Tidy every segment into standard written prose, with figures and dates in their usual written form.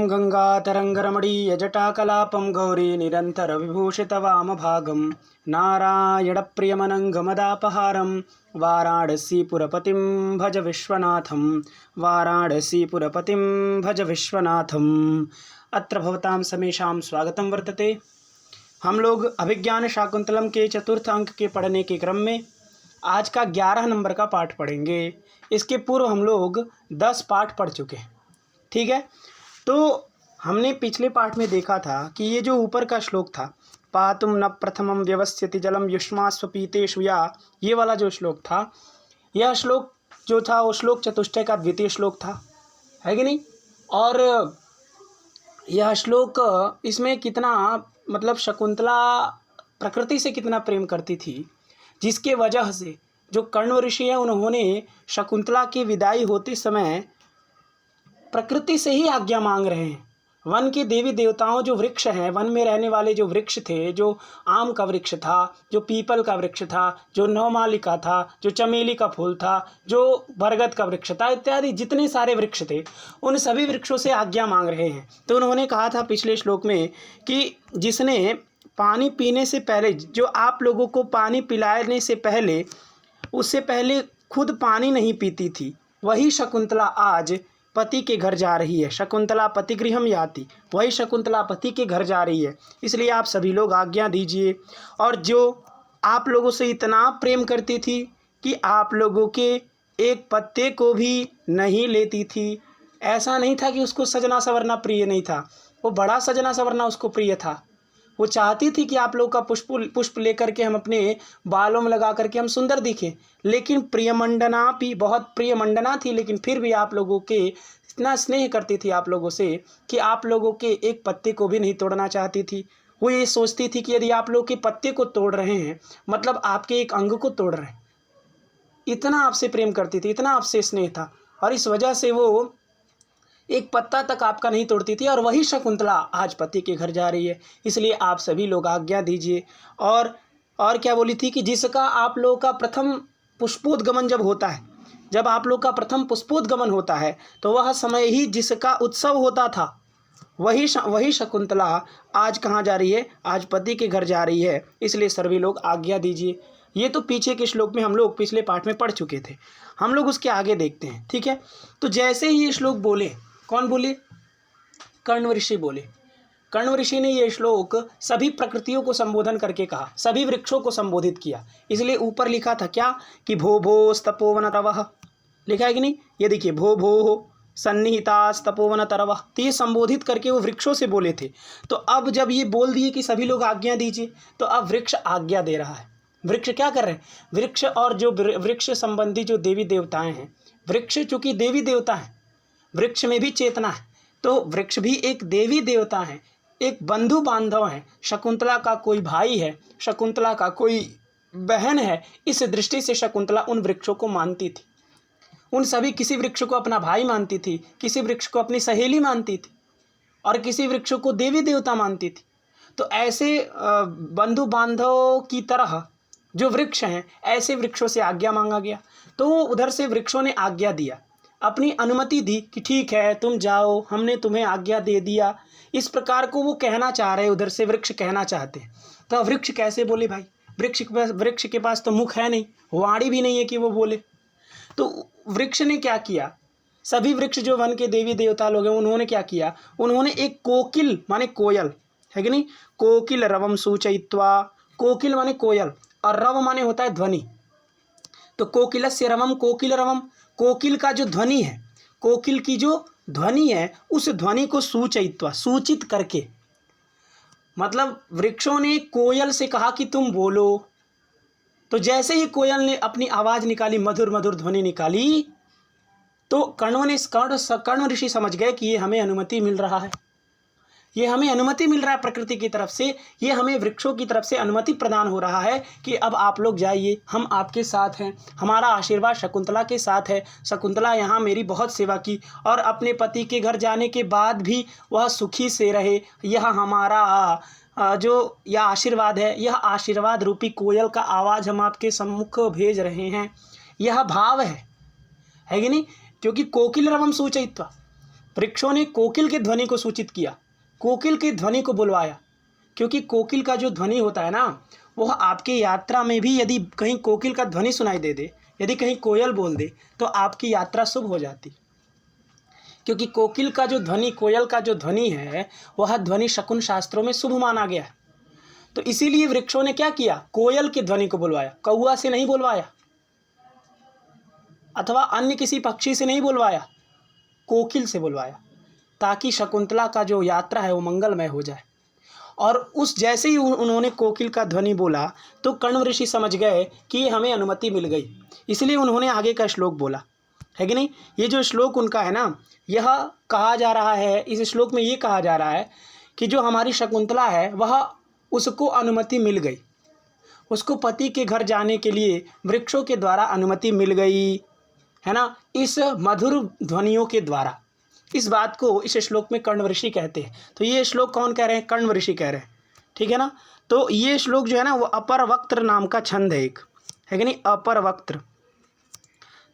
गङ्गातरङ्गरमणीयजटाकलापं गौरी निरन्तरविभूषितवामभागं नारायणप्रियमनङ्गमदापहारं वाराणसीपुरपतिं भज विश्वनाथं वाराणसीपुरपतिं भज विश्वनाथम्। अत्र भवतां समेषां स्वागतं वर्तते। हम लोग अभिज्ञान शाकुंतलम के चतुर्थ अंक के पढ़ने के क्रम में आज का 11 नंबर का पाठ पढ़ेंगे। इसके पूर्व हम लोग 10 पाठ पढ़ चुके हैं, ठीक है। तो हमने पिछले पाठ में देखा था कि ये जो ऊपर का श्लोक था, पातुम न प्रथमम व्यवस्थिति जलम युष्मास्वपीतेषु या, ये वाला जो श्लोक था, यह श्लोक जो था वो श्लोक चतुष्टय का द्वितीय श्लोक था, है कि नहीं। और यह श्लोक इसमें कितना मतलब शकुंतला प्रकृति से कितना प्रेम करती थी, जिसके वजह से जो कण्व ऋषि हैं उन्होंने शकुंतला की विदाई होते समय प्रकृति से ही आज्ञा मांग रहे हैं। वन के देवी देवताओं जो वृक्ष हैं, वन में रहने वाले जो वृक्ष थे, जो आम का वृक्ष था, जो पीपल का वृक्ष था, जो नवमालिका था, जो चमेली का फूल था, जो बरगद का वृक्ष था, इत्यादि जितने सारे वृक्ष थे, उन सभी वृक्षों से आज्ञा मांग रहे हैं। तो उन्होंने कहा था पिछले श्लोक में कि जिसने पानी पीने से पहले, जो आप लोगों को पानी पिलाने से पहले, उससे पहले खुद पानी नहीं पीती थी, वही शकुंतला आज पति के घर जा रही है। शकुंतला पतिगृहम याति, वही शकुंतला पति के घर जा रही है। इसलिए आप सभी लोग आज्ञा दीजिए। और जो आप लोगों से इतना प्रेम करती थी कि आप लोगों के एक पत्ते को भी नहीं लेती थी। ऐसा नहीं था कि उसको सजना संवरना प्रिय नहीं था, वो बड़ा सजना संवरना उसको प्रिय था। वो चाहती थी कि आप लोग का पुष्प लेकर के हम अपने बालों में लगा करके हम सुंदर दिखें। लेकिन प्रियमंडना भी बहुत प्रियमंडना थी, लेकिन फिर भी आप लोगों के इतना स्नेह करती थी आप लोगों से कि आप लोगों के एक पत्ते को भी नहीं तोड़ना चाहती थी। वो ये सोचती थी कि यदि आप लोग के पत्ते को तोड़ रहे हैं मतलब आपके एक अंग को तोड़ रहे हैं। इतना आपसे प्रेम करती थी, इतना आपसे स्नेह था, और इस वजह से वो एक पत्ता तक आपका नहीं तोड़ती थी। और वही शकुंतला आज पति के घर जा रही है। इसलिए आप सभी लोग आज्ञा दीजिए। और क्या बोली थी कि जिसका आप लोगों का प्रथम पुष्पोद्गमन जब होता है, जब आप लोग का प्रथम पुष्पोद्गमन होता है, तो वह समय ही जिसका उत्सव होता था, वही शकुंतला आज कहाँ जा रही है, आज पति के घर जा रही है। इसलिए सभी लोग आज्ञा दीजिए। ये तो पीछे के श्लोक में हम लोग पिछले पाठ में पढ़ चुके थे, हम लोग उसके आगे देखते हैं, ठीक है। तो जैसे ही ये श्लोक बोले, कौन बोले? कण्व ऋषि बोले। कण्व ऋषि ने ये श्लोक सभी प्रकृतियों को संबोधन करके कहा, सभी वृक्षों को संबोधित किया। इसलिए ऊपर लिखा था क्या कि भो भो स्तपोवन तरवः, लिखा है कि नहीं? ये देखिए, भो भो हो सन्निहितास तपोवन तरवः, तो ये संबोधित करके वो वृक्षों से बोले थे। तो अब जब ये बोल दिए कि सभी लोग आज्ञा दीजिए, तो अब वृक्ष आज्ञा दे रहा है। वृक्ष क्या कर रहे हैं? वृक्ष और जो वृक्ष संबंधी जो देवी देवताएं हैं, वृक्ष चूंकि देवी देवता है, वृक्ष में भी चेतना है, तो वृक्ष भी एक देवी देवता है, एक बंधु बांधव है। शकुंतला का कोई भाई है, शकुंतला का कोई बहन है। इस दृष्टि से शकुंतला उन वृक्षों को मानती थी। उन सभी किसी वृक्ष को अपना भाई मानती थी, किसी वृक्ष को अपनी सहेली मानती थी, और किसी वृक्ष को देवी देवता मानती थी। तो ऐसे बंधु बांधव की तरह जो वृक्ष हैं, ऐसे वृक्षों से आज्ञा मांगा गया। तो उधर से वृक्षों ने आज्ञा दिया, अपनी अनुमति दी कि ठीक है तुम जाओ, हमने तुम्हें आज्ञा दे दिया। इस प्रकार को वो कहना चाह रहे, उधर से वृक्ष कहना चाहते हैं। तो वृक्ष कैसे बोले भाई? वृक्ष के पास तो मुख है नहीं, वाणी भी नहीं है कि वो बोले। तो वृक्ष ने क्या किया? सभी वृक्ष जो वन के देवी देवता लोग हैं, उन्होंने क्या किया? उन्होंने एक कोकिल माने कोयल, है कि नहीं, कोकिल रवम सूचयित्वा, कोकिल माने कोयल और रव माने होता है ध्वनि। तो कोकिलस्य रवम, कोकिल रवम, कोकिल का जो ध्वनि है, कोकिल की जो ध्वनि है, उस ध्वनि को सूचयित्वा, सूचित करके, मतलब वृक्षों ने कोयल से कहा कि तुम बोलो। तो जैसे ही कोयल ने अपनी आवाज़ निकाली, मधुर मधुर ध्वनि निकाली, तो कण्व ऋषि समझ गए कि ये हमें अनुमति मिल रहा है, ये हमें अनुमति मिल रहा है प्रकृति की तरफ से, ये हमें वृक्षों की तरफ से अनुमति प्रदान हो रहा है कि अब आप लोग जाइए, हम आपके साथ हैं, हमारा आशीर्वाद शकुंतला के साथ है। शकुंतला यहाँ मेरी बहुत सेवा की और अपने पति के घर जाने के बाद भी वह सुखी से रहे। यह हमारा जो यह आशीर्वाद है, यह आशीर्वाद रूपी कोयल का आवाज़ हम आपके सम्मुख भेज रहे हैं। यह भाव है कि नहीं? क्योंकि कोकिल रवम सूचयित्वा, वृक्षों ने कोकिल की ध्वनि को सूचित किया, कोकिल की ध्वनि को बुलवाया, क्योंकि कोकिल का जो ध्वनि होता है ना, वह आपकी यात्रा में भी यदि कहीं कोकिल का ध्वनि सुनाई दे दे, यदि कहीं कोयल बोल दे, तो आपकी यात्रा शुभ हो जाती। क्योंकि कोकिल का जो ध्वनि, कोयल का जो ध्वनि है, वह ध्वनि शकुन शास्त्रों में शुभ माना गया है। तो इसीलिए वृक्षों ने क्या किया, कोयल की ध्वनि को बुलवाया, कौआ से नहीं बुलवाया अथवा अन्य किसी पक्षी से नहीं बुलवाया, कोकिल से बुलवाया, ताकि शकुंतला का जो यात्रा है वो मंगलमय हो जाए। और उस जैसे ही उन्होंने कोकिल का ध्वनि बोला तो कण्व ऋषि समझ गए कि हमें अनुमति मिल गई, इसलिए उन्होंने आगे का श्लोक बोला, है कि नहीं। ये जो श्लोक उनका है ना, यह कहा जा रहा है, इस श्लोक में ये कहा जा रहा है कि जो हमारी शकुंतला है वह, उसको अनुमति मिल गई, उसको पति के घर जाने के लिए वृक्षों के द्वारा अनुमति मिल गई, है ना, इस मधुर ध्वनियों के द्वारा। इस बात को इस श्लोक में कण्व ऋषि कहते हैं। तो ये श्लोक कौन कह रहे हैं, कण्व ऋषि कह रहे हैं, ठीक है ना। तो ये श्लोक जो है ना, वो अपर वक्त्र नाम का छंद है एक, है कि नहीं, अपर वक्त्र।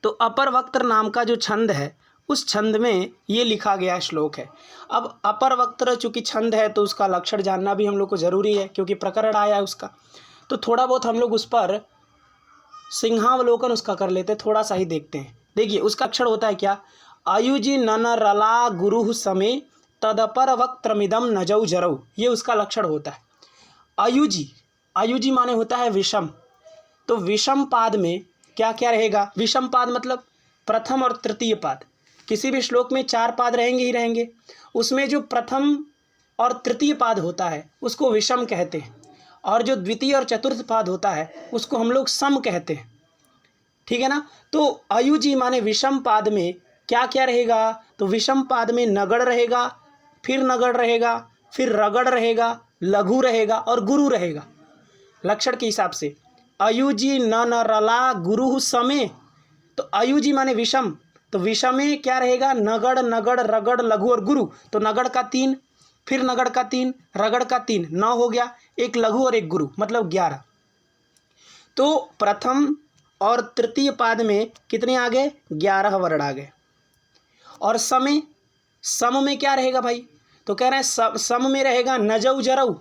तो अपर वक्त्र नाम का जो छंद है, उस छंद में ये लिखा गया श्लोक है। अब अपर वक्त्र चूँकि छंद है तो उसका लक्षण जानना भी हम लोग को ज़रूरी है, क्योंकि प्रकरण आया है उसका। तो थोड़ा बहुत हम लोग उस पर सिंहावलोकन उसका कर लेते हैं, थोड़ा सा ही देखते हैं। देखिए उसका अक्षर होता है क्या, आयुजी नन रला गुरु समे तदपर वक्त्रमिदम नजौ जरौ, ये उसका लक्षण होता है। आयुजी, आयुजी माने होता है विषम। तो विषम पाद में क्या क्या रहेगा, विषम पाद मतलब प्रथम और तृतीय पाद। किसी भी श्लोक में 4 पाद रहेंगे ही रहेंगे, उसमें जो प्रथम और तृतीय पाद होता है उसको विषम कहते हैं, और जो द्वितीय और चतुर्थ पाद होता है उसको हम लोग सम कहते हैं, ठीक है ना। तो आयुजी माने विषम पाद में क्या क्या रहेगा, तो विषम पाद में नगड़ रहेगा, फिर नगड़ रहेगा, फिर रगड़ रहेगा, लघु रहेगा और गुरु रहेगा। लक्षण के हिसाब से आयुजी न रला गुरु समे, तो आयुजी माने विषम, तो विषम में क्या रहेगा, नगड़ नगड़ रगड़ लघु और गुरु। तो नगड़ का 3, फिर नगड़ का 3, रगड़ का 3, 9 हो गया, एक लघु और एक गुरु, मतलब 11। तो प्रथम और तृतीय पाद में कितने आ गए, 11 वर्ण आ गए। और समय, सम में क्या रहेगा भाई, तो कह रहे हैं सम में रहेगा नजौ जरौ,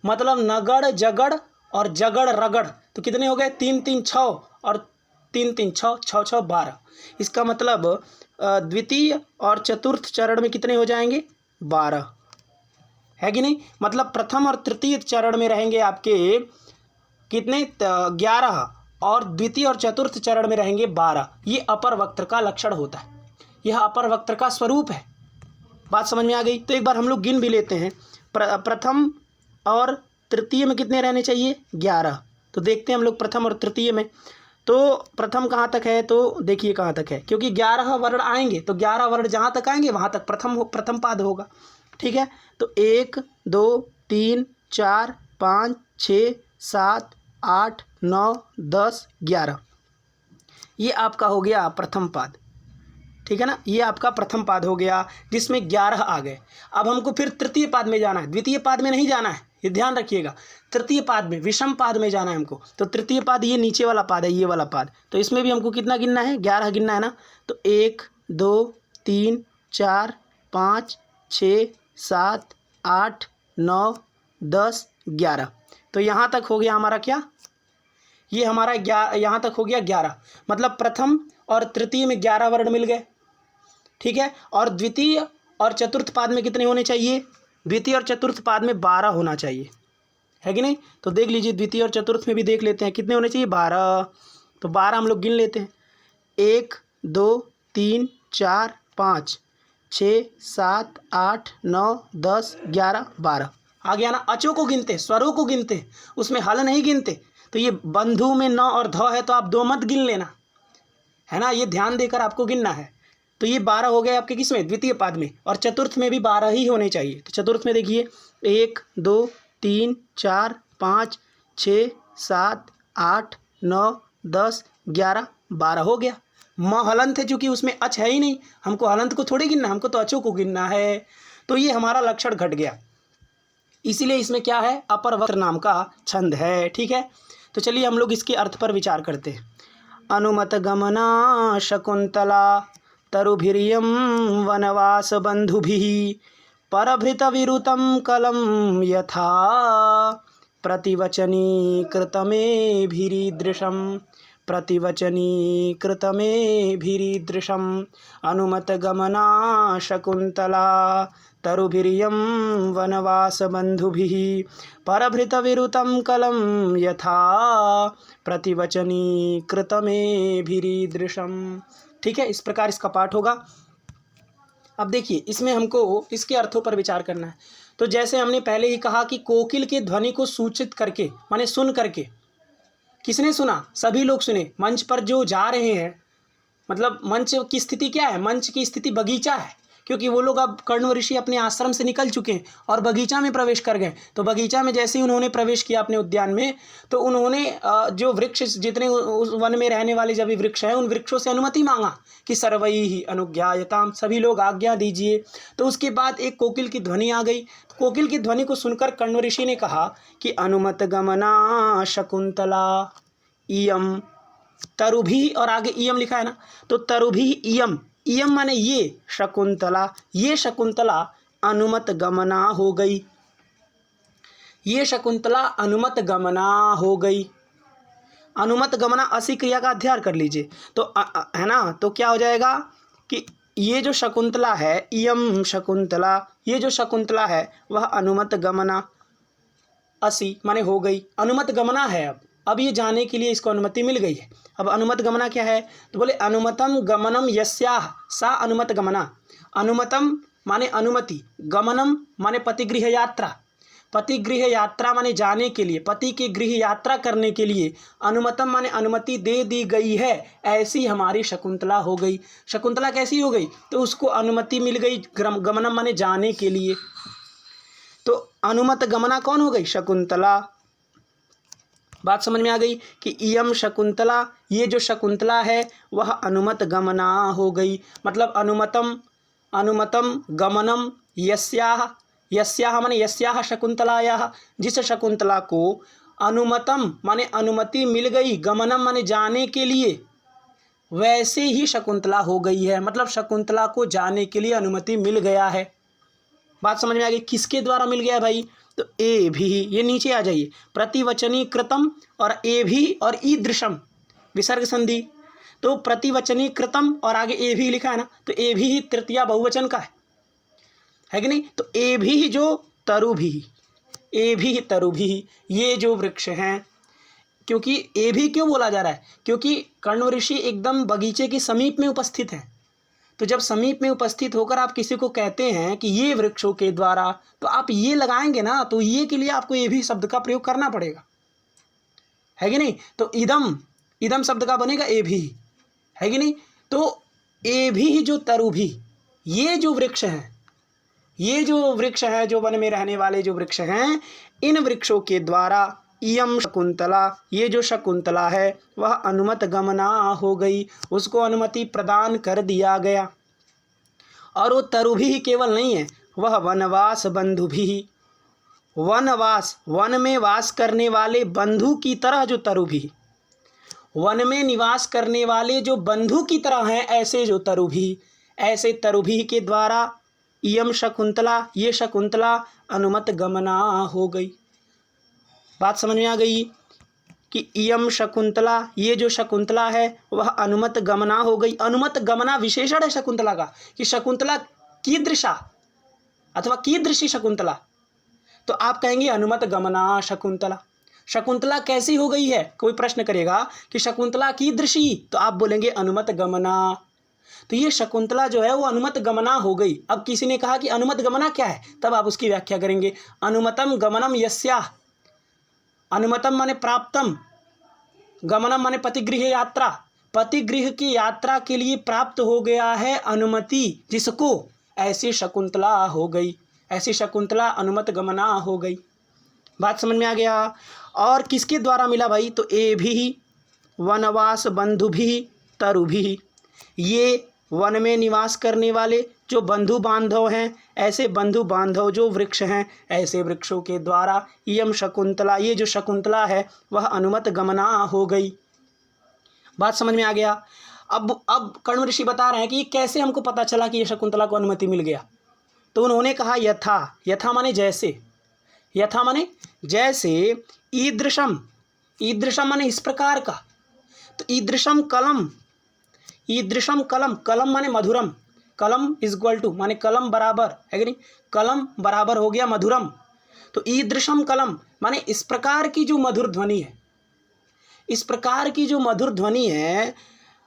मतलब नगड़ जगड़ और जगड़ रगड़। तो कितने हो गए, 3 3 6 और 3 3 6 6 6 12। इसका मतलब द्वितीय और चतुर्थ चरण में कितने हो जाएंगे, 12, है कि नहीं। मतलब प्रथम और तृतीय चरण में रहेंगे आपके कितने, 11, और द्वितीय और चतुर्थ चरण में रहेंगे 12। ये अपर वक्त्र का लक्षण होता है, यह अपर वक्त्र का स्वरूप है। बात समझ में आ गई। तो एक बार हम लोग गिन भी लेते हैं, प्रथम और तृतीय में कितने रहने चाहिए, 11। तो देखते हैं हम लोग प्रथम और तृतीय में। तो प्रथम कहाँ तक है, तो देखिए कहाँ तक है, क्योंकि 11 वर्ण आएंगे, तो 11 वर्ण जहाँ तक आएंगे वहाँ तक प्रथम पाद होगा, ठीक है। तो 1 2 3 4 5 6 7 8 9 10 11, ये आपका हो गया प्रथम पाद, ठीक है ना। ये आपका प्रथम पाद हो गया, जिसमें 11 आ गए। अब हमको फिर तृतीय पाद में जाना है, द्वितीय पाद में नहीं जाना है, ये ध्यान रखिएगा। तृतीय पाद में, विषम पाद में जाना है हमको। तो तृतीय पाद ये नीचे वाला पाद है, ये वाला पाद। तो इसमें भी हमको कितना गिनना है, 11 गिनना है ना। तो 1 2 3 4 5 6 7 8 9 10 11। तो यहाँ तक हो गया हमारा क्या, ये हमारा यहाँ तक हो गया 11। मतलब प्रथम और तृतीय में 11 वर्ण मिल गए, ठीक है। और द्वितीय और चतुर्थ पाद में कितने होने चाहिए, द्वितीय और चतुर्थ पाद में 12 होना चाहिए, है कि नहीं। तो देख लीजिए द्वितीय और चतुर्थ में भी देख लेते हैं कितने होने चाहिए, 12। तो 12 हम लोग गिन लेते हैं, 1 2 3 4 5 6 7 8 9 10 11 12 आ गया ना। अचों को गिनते, स्वरों को गिनते, उसमें हल नहीं गिनते। तो ये बंधु में न और ध है, तो आप 2 मत गिन लेना, है ना, ये ध्यान देकर आपको गिनना है। तो ये 12 हो गए आपके किस में, द्वितीय पाद में। और चतुर्थ में भी 12 ही होने चाहिए। तो चतुर्थ में देखिए 1 2 3 4 5 6 7 8 9 10 11 12 हो गया। म हलंत है, चूँकि उसमें अच है ही नहीं, हमको हलंत को थोड़ी गिनना, हमको तो अचों को गिनना है। तो ये हमारा लक्षण घट गया, इसीलिए इसमें क्या है, अपर वक्र नाम का छंद है, ठीक है। तो चलिए हम लोग इसके अर्थ पर विचार करते हैं। अनुमत गमना शकुंतला तरुभिरियं वनवास बंधुभिः परभृत विरुतं कलं यथा प्रतिवचनीकृतमेभिरीदृशम् अनुमतगमना शकुन्तला तरुभिरियं वनवासबन्धुभिः परभृतविरुतं कलं यथा प्रतिवचनीकृतमेभिरीदृशम्। ठीक है, इस प्रकार इसका पाठ होगा। अब देखिए, इसमें हमको इसके अर्थों पर विचार करना है। तो जैसे हमने पहले ही कहा कि कोकिल के ध्वनि को सूचित करके, माने सुन करके, किसने सुना? सभी लोग सुने। मंच पर जो जा रहे हैं, मतलब मंच की स्थिति क्या है? मंच की स्थिति बगीचा है, क्योंकि वो लोग अब कण्व ऋषि अपने आश्रम से निकल चुके हैं और बगीचा में प्रवेश कर गए। तो बगीचा में जैसे ही उन्होंने प्रवेश किया अपने उद्यान में, तो उन्होंने जो वृक्ष, जितने उस वन में रहने वाले जब भी वृक्ष हैं, उन वृक्षों से अनुमति मांगा कि सर्वैः अनुज्ञायताम्, सभी लोग आज्ञा दीजिए। तो उसके बाद एक कोकिल की ध्वनि आ गई। कोकिल की ध्वनि को सुनकर कण्व ऋषि ने कहा कि अनुमत गमना शकुंतला इयम तरुभी, और आगे इयम लिखा है ना, तो तरुभी इयम, इयम माने ये, शकुंतला, ये शकुंतला अनुमत गमना हो गई, ये शकुंतला अनुमत गमना हो गई। अनुमत गमना असी क्रिया का अध्ययन कर लीजिए तो है ना, तो क्या हो जाएगा कि ये जो शकुंतला है, इयम शकुंतला, ये जो शकुंतला है वह अनुमत गमना असी माने हो गई, अनुमत गमना है। अब ये जाने के लिए इसको अनुमति मिल गई है। अब अनुमत गमना क्या है? तो बोले अनुमतम गमनम यस्याह सा अनुमत गमना। अनुमतम माने अनुमति, गमनम माने पतिगृह यात्रा, पतिगृह यात्रा माने जाने के लिए, पति के गृह यात्रा करने के लिए अनुमतम माने अनुमति दे दी गई है, ऐसी हमारी शकुंतला हो गई। शकुंतला कैसी हो गई? तो उसको अनुमति मिल गई, गमनम माने जाने के लिए। तो अनुमत गमना कौन हो गई? शकुंतला। बात समझ में आ गई कि इयम शकुंतला, ये जो शकुंतला है वह अनुमत गमना हो गई। मतलब अनुमतम, अनुमतम गमनम यस्याह, यस्याह माने यस्याह शकुंतलायाः, जिस शकुंतला को अनुमतम माने अनुमति मिल गई, गमनम माने जाने के लिए, वैसे ही शकुंतला हो गई है। मतलब शकुंतला को जाने के लिए अनुमति मिल गया है। बात समझ में आ गई? किसके द्वारा मिल गया भाई? तो ए भी, ये नीचे आ जाइए, प्रतिवचनी कृतम और ए भी और ईदृशम विसर्ग संधि। तो प्रतिवचनी कृतम और आगे ए भी लिखा है ना, तो ए भी तृतीया बहुवचन का है कि नहीं? तो ए भी जो तरु भी, ए भी तरु भी, ये जो वृक्ष हैं, क्योंकि ए भी क्यों बोला जा रहा है? क्योंकि कण्व ऋषि एकदम बगीचे के समीप में उपस्थित हैं। तो जब समीप में उपस्थित होकर आप किसी को कहते हैं कि ये वृक्षों के द्वारा, तो आप ये लगाएंगे ना, तो ये के लिए आपको ये भी शब्द का प्रयोग करना पड़ेगा, है कि नहीं? तो इदम, इदम शब्द का बनेगा ए भी, है कि नहीं? तो ए भी जो तरु भी, ये जो वृक्ष हैं, ये जो वृक्ष हैं, जो वन में रहने वाले जो वृक्ष हैं, इन वृक्षों के द्वारा इयम शकुंतला, ये जो शकुंतला है वह अनुमत गमना हो गई, उसको अनुमति प्रदान कर दिया गया। और वो तरु भी केवल नहीं है, वह वनवास बंधु भी, वनवास, वन में वास करने वाले बंधु की तरह जो तरु भी, वन में निवास करने वाले जो बंधु की तरह हैं, ऐसे जो तरु भी, ऐसे तरु भी के द्वारा इयम शकुंतला, ये शकुंतला अनुमत गमना हो गई। बात समझ में आ गई कि इयम शकुंतला, ये जो शकुंतला है वह अनुमत गमना हो गई। अनुमत गमना विशेषण है शकुंतला का, कि शकुंतला कीदृशा अथवा कीदृशी शकुंतला। तो आप कहेंगे अनुमत गमना शकुंतला। शकुंतला कैसी हो गई है? कोई प्रश्न करेगा कि शकुंतला कीदृशी, तो आप बोलेंगे अनुमत गमना। तो ये शकुंतला जो है वो अनुमत गमना हो गई। अब किसी ने कहा कि अनुमत गमना क्या है, तब आप उसकी व्याख्या करेंगे। अनुमतम गमनम यस्याः, अनुमतम माने प्राप्तम, गमनम माने पतिगृह यात्रा, पतिगृह की यात्रा के लिए प्राप्त हो गया है अनुमति जिसको, ऐसी शकुंतला हो गई, ऐसी शकुंतला अनुमत गमना हो गई। बात समझ में आ गया? और किसके द्वारा मिला भाई? तो ए भी वनवास बंधु भी तरु भी, ये वन में निवास करने वाले जो बंधु बांधव हैं, ऐसे बंधु बांधव जो वृक्ष हैं, ऐसे वृक्षों के द्वारा इयम शकुंतला, ये जो शकुंतला है वह अनुमत गमना हो गई। बात समझ में आ गया? अब कण्व ऋषि बता रहे हैं कि कैसे हमको पता चला कि ये शकुंतला को अनुमति मिल गया। तो उन्होंने कहा यथा, यथा माने जैसे, यथा माने जैसे, ईदृशम, ईदृशम माने इस प्रकार का। तो ईदृशम कलम, ईदृशम कलम, कलम माने मधुरम, कलम इज इक्वल टू माने कलम बराबर है कि नहीं, कलम बराबर हो गया मधुरम। तो ईदृशम कलम माने इस प्रकार की जो मधुर ध्वनि है, इस प्रकार की जो मधुर ध्वनि है,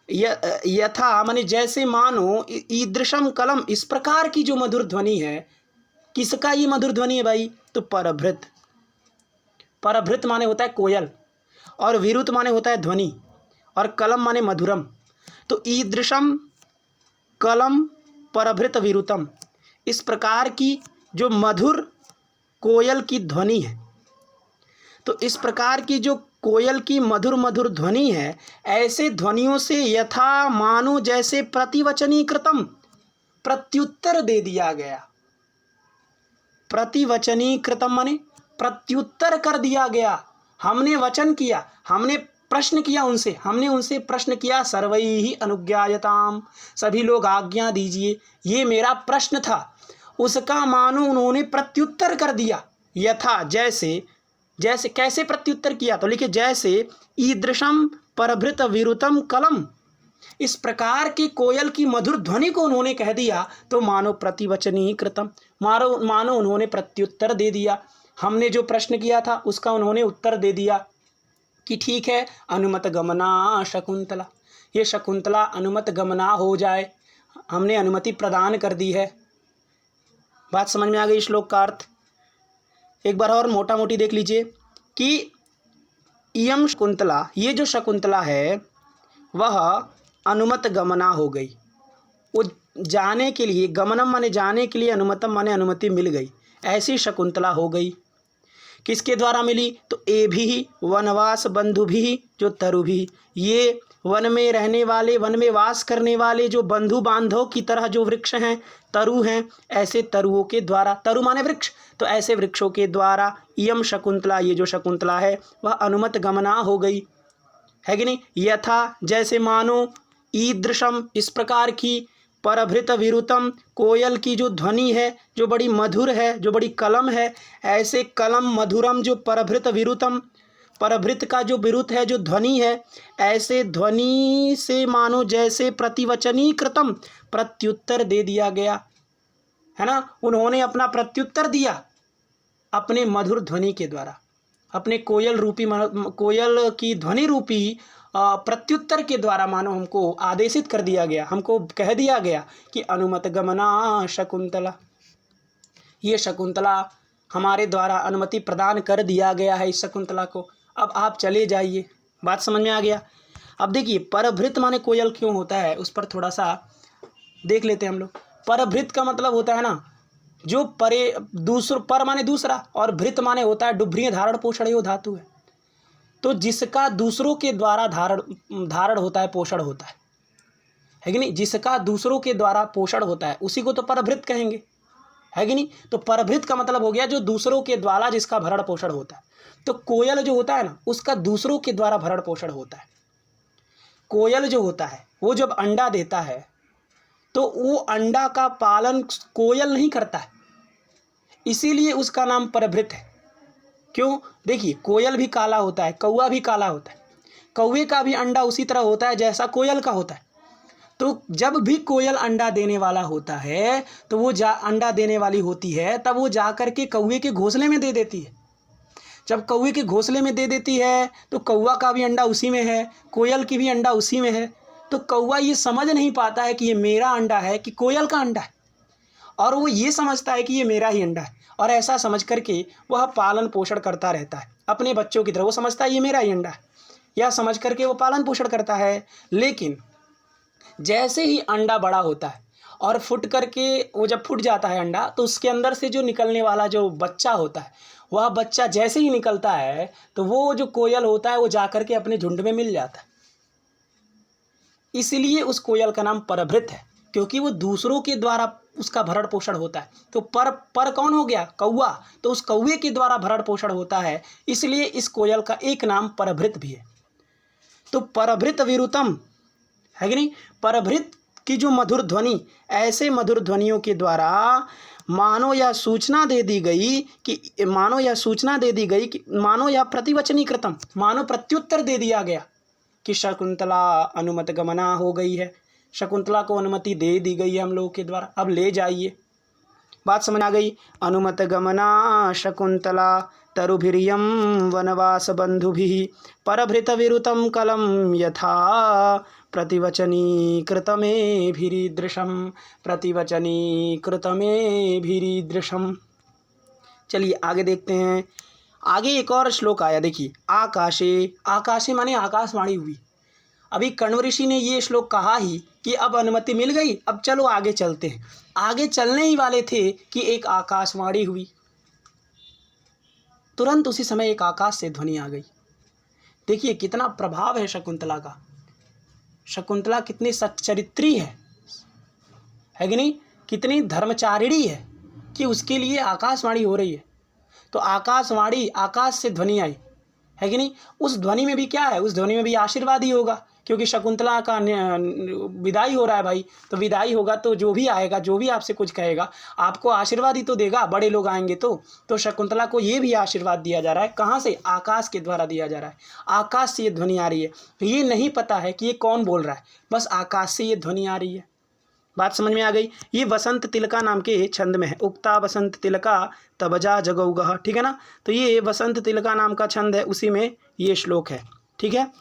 यथा माने जैसे, मानो, ईदृशम कलम इस प्रकार की जो मधुर ध्वनि है। किसका ये मधुर ध्वनि है भाई? तो परभृत, परभृत माने होता है कोयल, और विरुत माने होता है ध्वनि, और कलम माने मधुरम। तो ईदृशम कलम परभृत विरुतम, इस प्रकार की जो मधुर कोयल की ध्वनि है, तो इस प्रकार की जो कोयल की मधुर मधुर ध्वनि है, ऐसे ध्वनियों से यथा मानो जैसे प्रतिवचनीकृतम, प्रत्युत्तर दे दिया गया। प्रतिवचनीकृतम माने प्रत्युत्तर कर दिया गया। हमने वचन किया, हमने प्रश्न किया उनसे, हमने उनसे प्रश्न किया, सर्वैहि अनुज्ञायताम, सभी लोग आज्ञा दीजिए, ये मेरा प्रश्न था, उसका मानो उन्होंने प्रत्युत्तर कर दिया। यथा जैसे, जैसे कैसे प्रत्युत्तर किया? तो लिखिए जैसे ईदृशम परभृत विरुतम कलम, इस प्रकार की कोयल की मधुर ध्वनि को उन्होंने कह दिया, तो मानो प्रतिवचनी कृतम, मानो उन्होंने प्रत्युत्तर दे दिया। हमने जो प्रश्न किया था उसका उन्होंने उत्तर दे दिया कि ठीक है, अनुमत गमना शकुंतला, ये शकुंतला अनुमत गमना हो जाए, हमने अनुमति प्रदान कर दी है। बात समझ में आ गई श्लोक का अर्थ? एक बार और मोटा मोटी देख लीजिए कि इयम शकुंतला, ये जो शकुंतला है वह अनुमत गमना हो गई, वो जाने के लिए, गमनम माने जाने के लिए, अनुमतम माने अनुमति मिल गई, ऐसी शकुंतला हो गई। किसके द्वारा मिली? तो ए भी वनवास बंधु भी, जो तरु भी, ये वन में रहने वाले, वन में वास करने वाले जो बंधु बांधव की तरह जो वृक्ष हैं, तरु हैं, ऐसे तरुओं के द्वारा, तरु माने वृक्ष, तो ऐसे वृक्षों के द्वारा इयम शकुंतला, ये जो शकुंतला है वह अनुमत गमना हो गई, है कि नहीं। यथा जैसे, मानो, ईदृशम इस प्रकार की, परभृत विरुतम कोयल की जो ध्वनि है, जो बड़ी मधुर है, जो बड़ी कलम है, ऐसे कलम मधुरम जो परभृत विरुतम, परभृत का जो विरुत है, जो ध्वनि है, ऐसे ध्वनि से मानो जैसे प्रतिवचनी कृतम, प्रत्युत्तर दे दिया गया, है ना। उन्होंने अपना प्रत्युत्तर दिया अपने मधुर ध्वनि के द्वारा, अपने कोयल रूपी, कोयल की ध्वनि रूपी प्रत्युत्तर के द्वारा मानो हमको आदेशित कर दिया गया, हमको कह दिया गया कि अनुमत गमना शकुंतला, ये शकुंतला हमारे द्वारा अनुमति प्रदान कर दिया गया है इस शकुंतला को, अब आप चले जाइए। बात समझ में आ गया? अब देखिए परभृत माने कोयल क्यों होता है, उस पर थोड़ा सा देख लेते हैं हम लोग। परभृत का मतलब होता है ना, जो परे, दूसरा, पर माने दूसरा, और भृत माने होता है डुभ्रिय धारण पोषण यो धातु है, तो जिसका दूसरों के द्वारा धारण होता है, पोषण होता है कि नहीं, जिसका दूसरों के द्वारा पोषण होता है उसी को तो परभृत कहेंगे, है कि नहीं। तो परभृत का मतलब हो गया जो दूसरों के द्वारा जिसका भरण पोषण होता है। तो कोयल जो होता है ना, उसका दूसरों के द्वारा भरण पोषण होता है। कोयल जो होता है वो जब अंडा देता है तो वो अंडा का पालन कोयल नहीं करता है, इसीलिए उसका नाम परभृत है। क्यों? देखिए कोयल भी काला होता है, कौवा भी काला होता है, कौवे का भी अंडा उसी तरह होता है जैसा कोयल का होता है। तो जब भी कोयल अंडा देने वाला होता है, तो वो अंडा देने वाली होती है, तब वो जा कर के कौवे के घोंसले में दे देती है। जब कौवे के घोंसले में दे देती है तो कौवा का भी अंडा उसी में है, कोयल की भी अंडा उसी में है। तो कौवा ये समझ नहीं पाता है कि ये मेरा अंडा है कि कोयल का अंडा है, और वो ये समझता है कि ये मेरा ही अंडा है, और ऐसा समझ करके वह पालन पोषण करता रहता है अपने बच्चों की तरह। वो समझता है ये मेरा ही अंडा है, यह समझ करके वो पालन पोषण करता है। लेकिन जैसे ही अंडा बड़ा होता है और फूट करके, वो जब फूट जाता है अंडा, तो उसके अंदर से जो निकलने वाला जो बच्चा होता है, वह बच्चा जैसे ही निकलता है तो वो जो कोयल होता है वो जा करके अपने झुंड में मिल जाता है। इसलिए उस कोयल का नाम परभृत है, क्योंकि वो दूसरों के द्वारा उसका भरण पोषण होता है। तो पर कौन हो गया? कौवा। तो उस कौवे के द्वारा भरण पोषण होता है, इसलिए इस कोयल का एक नाम परभृत भी है। तो परभृत विरुतम, है कि नहीं। परभृत की जो मधुर ध्वनि, ऐसे मधुर ध्वनियों के द्वारा मानो यह सूचना दे दी गई कि मानो यह प्रतिवचनी कृतम, मानो प्रत्युत्तर दे दिया गया कि शकुंतला अनुमत गमना हो गई है, शकुंतला को अनुमति दे दी गई है हम लोगों के द्वारा, अब ले जाइए। बात समझ आ गई। अनुमत गमना शकुंतला तरुभिरियम वनवास बंधुभिः परभृत विरुतम कलम यथा प्रतिवचनी कृतमेभिरीदृशम, प्रतिवचनी कृतमेभिरीदृशम। चलिए आगे देखते हैं। आगे एक और श्लोक आया, देखिए। आकाशे, आकाशे माने आकाशवाणी हुई। अभी कण्व ऋषि ने ये श्लोक कहा ही कि अब अनुमति मिल गई, अब चलो आगे चलते हैं। आगे चलने ही वाले थे कि एक आकाशवाणी हुई। तुरंत उसी समय एक आकाश से ध्वनि आ गई। देखिए कितना प्रभाव है शकुंतला का। शकुंतला कितनी सच्चरित्री है कि नहीं, कितनी धर्मचारिणी है कि उसके लिए आकाशवाणी हो रही है। तो आकाशवाणी, आकाश से ध्वनि आई, है कि नहीं। उस ध्वनि में भी क्या है, उस ध्वनि में भी आशीर्वाद ही होगा, क्योंकि शकुंतला का विदाई हो रहा है भाई। तो विदाई होगा तो जो भी आएगा, जो भी आपसे कुछ कहेगा, आपको आशीर्वाद ही तो देगा। बड़े लोग आएंगे तो शकुंतला को ये भी आशीर्वाद दिया जा रहा है। कहाँ से? आकाश के द्वारा दिया जा रहा है। आकाश से ये ध्वनि आ रही है। ये नहीं पता है कि ये कौन बोल रहा है, बस आकाश से ये ध्वनि आ रही है। बात समझ में आ गई। ये वसंत तिलका नाम के छंद में है। उक्ता वसंत तिलका तबजा जगौगह, ठीक है ना। तो ये वसंत तिलका नाम का छंद है, उसी में ये श्लोक है, ठीक है।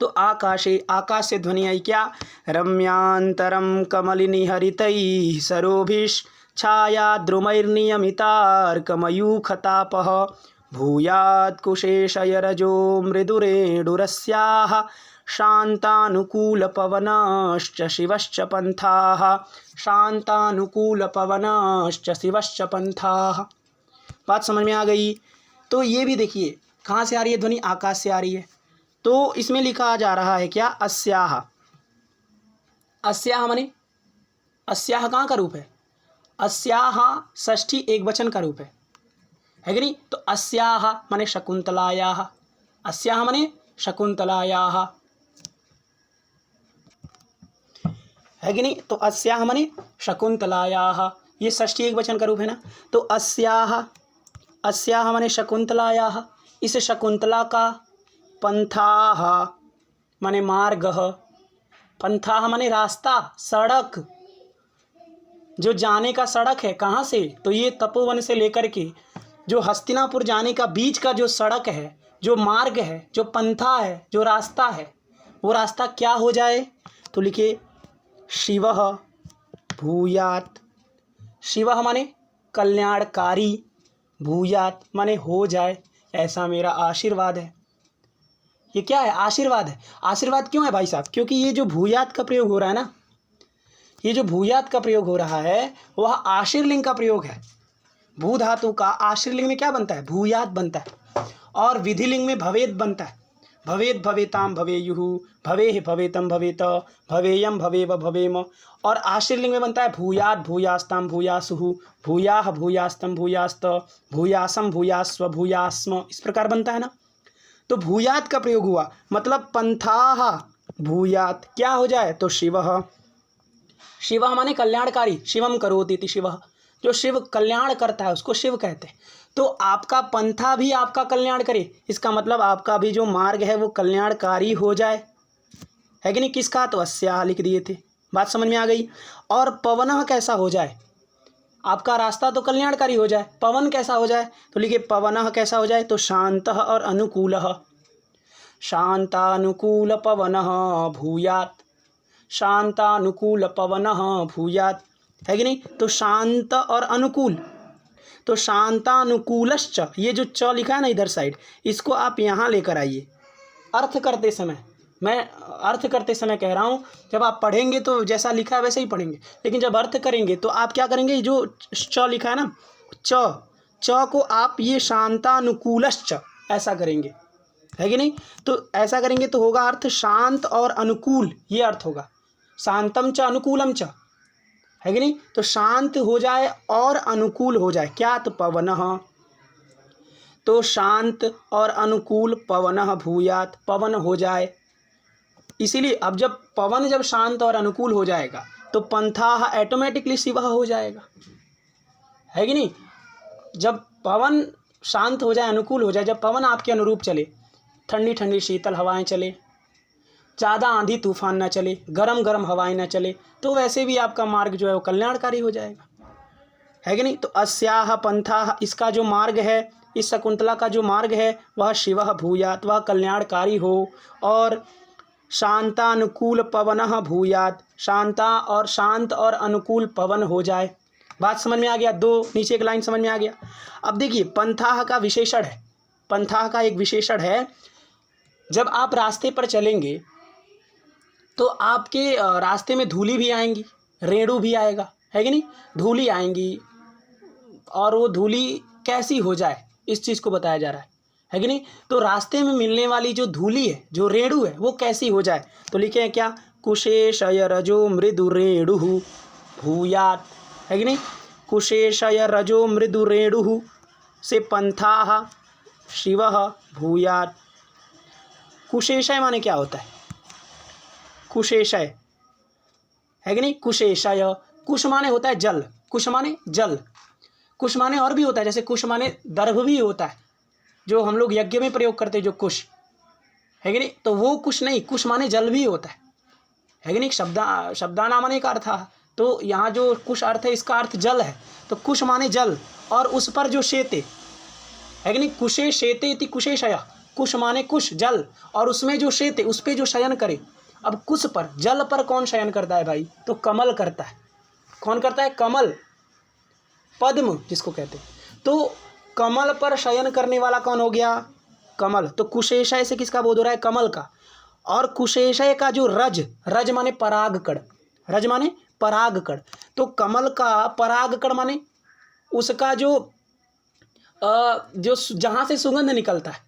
तो आकाशे, आकाश से ध्वनि आई क्या? रम्यांतरम कमलिनी हरितैः सरोभिश्छाया द्रुमैर्नियमितार्कमयूखतापः भूयात् कुशेशयरजो मृदुरेणुरस्याः शान्तानुकूलपवनश्च शिवश्च पन्थाः, शान्तानुकूलपवनश्च शिवश्च पन्थाः। बात समझ में आ गई। तो ये भी देखिए कहाँ से आ रही है ध्वनि? आकाश से आ रही है। तो इसमें लिखा जा रहा है क्या? अस्याह। अस्याह माने, अस्याह कहाँ का रूप है? अस्याह षष्ठी एक वचन का रूप है कि नहीं। तो अस्याह माने शकुंतलायाः, अस्याह माने शकुंतलायाः, है कि नहीं। तो अस्याह माने शकुंतलायाः, ये षष्ठी एक वचन का रूप है ना। तो अस्याह, अस्याह माने शकुंतलायाः, इस शकुंतला का पंथाः माने मार्गः, पंथाः माने रास्ता, सड़क, जो जाने का सड़क है। कहाँ से? तो ये तपोवन से लेकर के जो हस्तिनापुर जाने का बीच का जो सड़क है, जो मार्ग है, जो पंथा है, जो रास्ता है, वो रास्ता क्या हो जाए? तो लिखिए शिवः भूयात्। शिवः माने कल्याणकारी, भूयात् माने हो जाए, ऐसा मेरा आशीर्वाद है। ये क्या है? आशीर्वाद है। आशीर्वाद क्यों है भाई साहब? क्योंकि ये जो भूयात का प्रयोग हो रहा है ना, ये जो भूयात का प्रयोग हो रहा है वह आशीर्लिंग का प्रयोग है। भू धातु का आशीर्लिंग में क्या बनता है? भूयात बनता है, और विधिलिंग में भवेत बनता है। भवेत भवेताम भवेयुः, भवेः भवेतम भवेत, भवेयम भवेव भवेम। और आशीर्लिंग में बनता है भूयात भूयास्ताम भूयासुः, भूयाः भूयास्तम भूयास्त, भूयासम भूयास्व भूयास्म, इस प्रकार बनता है ना। तो भूयात का प्रयोग हुआ, मतलब पंथाः भूयात क्या हो जाए? तो शिवः, शिवः माने कल्याणकारी, शिवम करोति इति शिवः, जो शिव कल्याण करता है उसको शिव कहते हैं। तो आपका पंथा भी आपका कल्याण करे, इसका मतलब आपका भी जो मार्ग है वो कल्याणकारी हो जाए, है कि नहीं। किसका? तो अस्याः लिख दिए थे। बात समझ में आ गई। और पवनः कैसा हो जाए? आपका रास्ता तो कल्याणकारी हो जाए, पवन कैसा हो जाए? तो लिखिए पवनः कैसा हो जाए? तो शांतः और अनुकूलः, शांतानुकूल पवनः भूयात्, शांतानुकूल पवनः भूयात्, है कि नहीं। तो शांत और अनुकूल, तो शांतानुकूलश्च, ये जो च लिखा है ना इधर साइड, इसको आप यहाँ लेकर आइए। अर्थ करते समय, मैं अर्थ करते समय कह रहा हूँ, जब आप पढ़ेंगे तो जैसा लिखा है वैसे ही पढ़ेंगे, लेकिन जब अर्थ करेंगे तो आप क्या करेंगे? जो च लिखा है ना, च को आप ये शांतानुकूलश्च ऐसा करेंगे, है कि नहीं। तो ऐसा करेंगे तो होगा अर्थ शांत और अनुकूल, ये अर्थ होगा। शांतम च अनुकूलम च, है कि नहीं। तो शांत हो जाए और अनुकूल हो जाए, क्या? तो पवनः, तो शांत और अनुकूल पवनः भूयात्, पवन हो जाए। इसीलिए अब जब पवन जब शांत और अनुकूल हो जाएगा तो पंथाः ऑटोमेटिकली शिवः हो जाएगा, है कि नहीं। जब पवन शांत हो जाए, अनुकूल हो जाए, जब पवन आपके अनुरूप चले, ठंडी ठंडी शीतल हवाएं चले, ज़्यादा आंधी तूफान ना चले, गरम गरम हवाएं ना चले, तो वैसे भी आपका मार्ग जो है वो कल्याणकारी हो जाएगा, है कि नहीं। तो अस्याः पंथाः, इसका जो मार्ग है, इस शकुंतला का जो मार्ग है वह शिवः भूयात्, वह कल्याणकारी हो। और शांतानुकूल पवनः भूयात्, शांत और अनुकूल पवन हो जाए। बात समझ में आ गया। दो नीचे एक लाइन समझ में आ गया। अब देखिए पंथाः का विशेषण है, पंथाः का एक विशेषण है, जब आप रास्ते पर चलेंगे तो आपके रास्ते में धूली भी आएंगी, रेणु भी आएगा, है कि नहीं। धूली आएंगी और वो धूली कैसी हो जाए इस चीज़ को बताया जा रहा है कि नहीं। तो रास्ते में मिलने वाली जो धूली है, जो रेणु है, वो कैसी हो जाए, तो लिखे हैं क्या, कुशेशय रजो मृदु रेणु भूयात्, है कि नहीं। कुशेशय रजो मृदु रेणु से पंथाः शिवः भूयात्। कुशेशय माने क्या होता है, कुशेशय, है कि नहीं। कुशेशय, कुश माने होता है जल, कुश माने जल, कुश माने और भी होता है, जैसे कुश माने दर्भ भी होता है, जो हम लोग यज्ञ में प्रयोग करते हैं, जो कुश, है कि नहीं। तो वो कुश नहीं, कुश माने जल भी होता है कि नहीं। शब्दानाम माने का अर्थ है, तो यहाँ जो कुश अर्थ है इसका अर्थ जल है, तो कुश माने जल, और उस पर जो शेते, है कि नहीं। कुशे शेते इति कुशेशय, कुश माने कुश जल, और उसमें जो शेते, उस पर जो शयन करे। अब कुश पर, जल पर कौन शयन करता है भाई, तो कमल करता है। कौन करता है, कमल, पद्म जिसको कहते हैं। तो कमल पर शयन करने वाला कौन हो गया, कमल। तो कुशेशय से किसका बोध हो रहा है, कमल का। और कुशेशय का जो रज, रज माने परागकण, रज माने परागकण, तो कमल का परागकण माने उसका जो जहाँ से सुगंध निकलता है,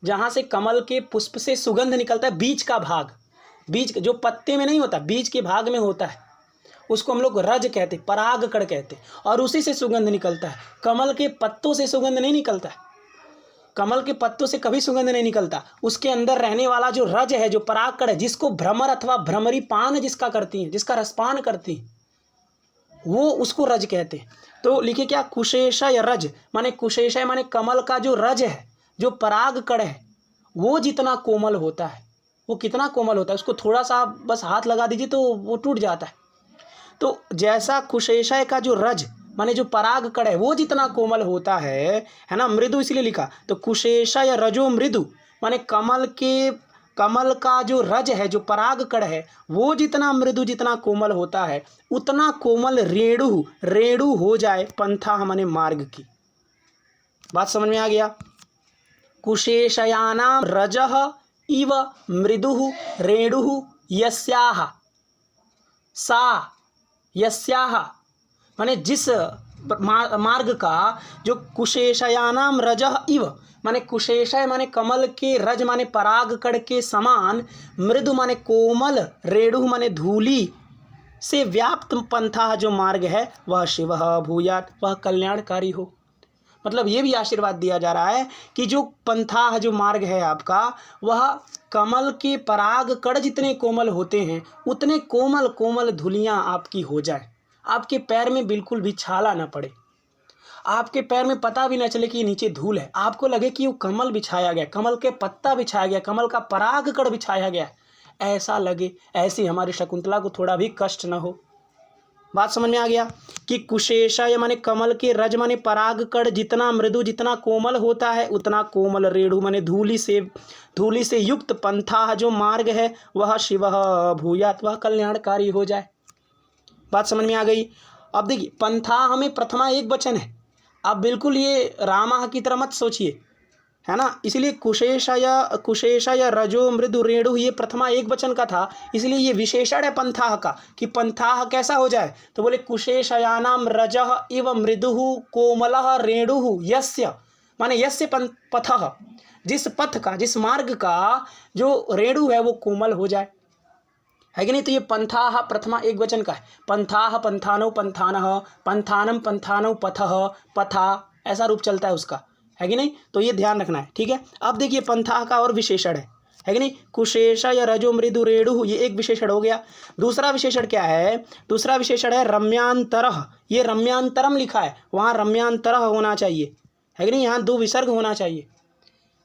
जहाँ से कमल के पुष्प से सुगंध निकलता है, बीज का भाग, बीज जो पत्ते में नहीं होता, बीज के भाग में होता है, उसको हम लोग रज कहते, परागकण कहते, और उसी से सुगंध निकलता है। कमल के पत्तों से सुगंध नहीं निकलता है, कमल के पत्तों से कभी सुगंध नहीं निकलता। उसके अंदर रहने वाला जो रज है, जो परागकण है, जिसको भ्रमर अथवा भ्रमरी पान जिसका करती हैं, जिसका रसपान करती हैं, वो उसको रज कहते हैं। तो लिखे क्या, कुशेशय रज, माने कुशेशय माने कमल का जो रज है, जो परागकण है, वो जितना कोमल होता है, वो कितना कोमल होता है, उसको थोड़ा सा बस हाथ लगा दीजिए तो वो टूट जाता है। तो जैसा कुशेशय का जो रज माने जो परागकण है वो जितना कोमल होता है ना, मृदु इसलिए लिखा। तो कुशेशय रजो मृदु माने कमल का जो रज है, जो परागकण है, वो जितना मृदु, जितना कोमल होता है, उतना कोमल रेणु हो जाए पंथाः माने मार्ग की। बात समझ में आ गया। कुशेशयानां रजः इव मृदुः रेणुः यस्याः, सा यस्याः माने जिस मार्ग का जो कुशेशयानाम रजः इव माने कुशेशय माने कमल के, रज माने परागकण के समान, मृदु माने कोमल, रेणु माने धूली से व्याप्त पंथा जो मार्ग है वह शिवः भूयात्, वह कल्याणकारी हो। मतलब ये भी आशीर्वाद दिया जा रहा है कि जो पंथा जो मार्ग है आपका, वह कमल के परागकण जितने कोमल होते हैं, उतने कोमल कोमल धुलियाँ आपकी हो जाए, आपके पैर में बिल्कुल भी छाला ना पड़े, आपके पैर में पता भी ना चले कि नीचे धूल है, आपको लगे कि वो कमल बिछाया गया, कमल के पत्ता बिछाया गया, कमल का परागकण बिछाया गया, ऐसा लगे। ऐसी हमारी शकुंतला को थोड़ा भी कष्ट न हो। बात समझ में आ गया कि कुशेशय माने कमल के, रज माने परागकण जितना मृदु, जितना कोमल होता है, उतना कोमल, रेणु माने धूलि से युक्त पंथा जो मार्ग है वह शिवः भूयात्, वह कल्याणकारी हो जाए। बात समझ में आ गई। अब देखिए पंथा हमें प्रथमा एक वचन है, आप बिल्कुल ये रामा की तरह मत सोचिए, है ना। इसलिए कुशेशय रजो मृदु रेणु ये प्रथमा एक वचन का था, इसलिए ये विशेषण है पंथाः का कि पंथाः कैसा हो जाए। तो बोले कुशेशयानाम रजः इव मृदुः कोमलः रेणुः यस्य माने यस्य पथः, जिस पथ का, जिस मार्ग का जो रेणु है वो कोमल हो जाए, है कि नहीं। तो ये पंथाः प्रथमा एक वचन का है। पंथाः पंथानौ पंथानः, पंथानम पंथानौ पथः पथा, ऐसा रूप चलता है उसका, है कि नहीं। तो ये ध्यान रखना है, ठीक है। अब देखिए पंथाः का और विशेषण है है कि नहीं। कुशेष या रजो मृदु रेणु, ये एक विशेषण हो गया। दूसरा विशेषण क्या है, दूसरा विशेषण है रम्यांतरः। ये रम्यांतरम लिखा है, वहाँ रम्यांतरः होना चाहिए, है कि नहीं, यहाँ 2 विसर्ग होना चाहिए,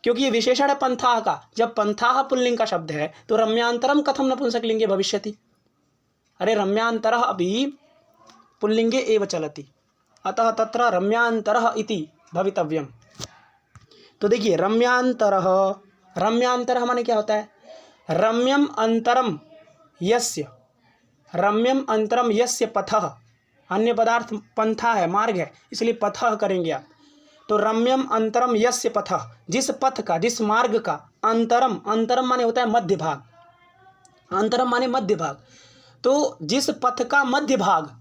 क्योंकि ये विशेषण है पंथाः का। जब पंथाः पुल्लिंग का शब्द है तो रम्यांतरम कथम नपुंसकलिंगे भविष्यति। अरे रम्यांतरः अभी पुल्लिंगे एव चलति, अतः तत्र रम्यांतरः इति भवितव्यम। तो देखिए रम्यांतरः, रम्यांतरः माने क्या होता है, रम्यम अंतरम यस्य, रम्यम अंतरम यस्य पथः, अन्य पदार्थ पंथा है, मार्ग है, इसलिए पथः करेंगे आप। तो रम्यम अंतरम यस्य पथः, जिस पथ का, जिस मार्ग का, अंतरम, अंतरम माने होता है मध्य भाग, अंतरम माने मध्य भाग, तो जिस पथ का मध्य भाग।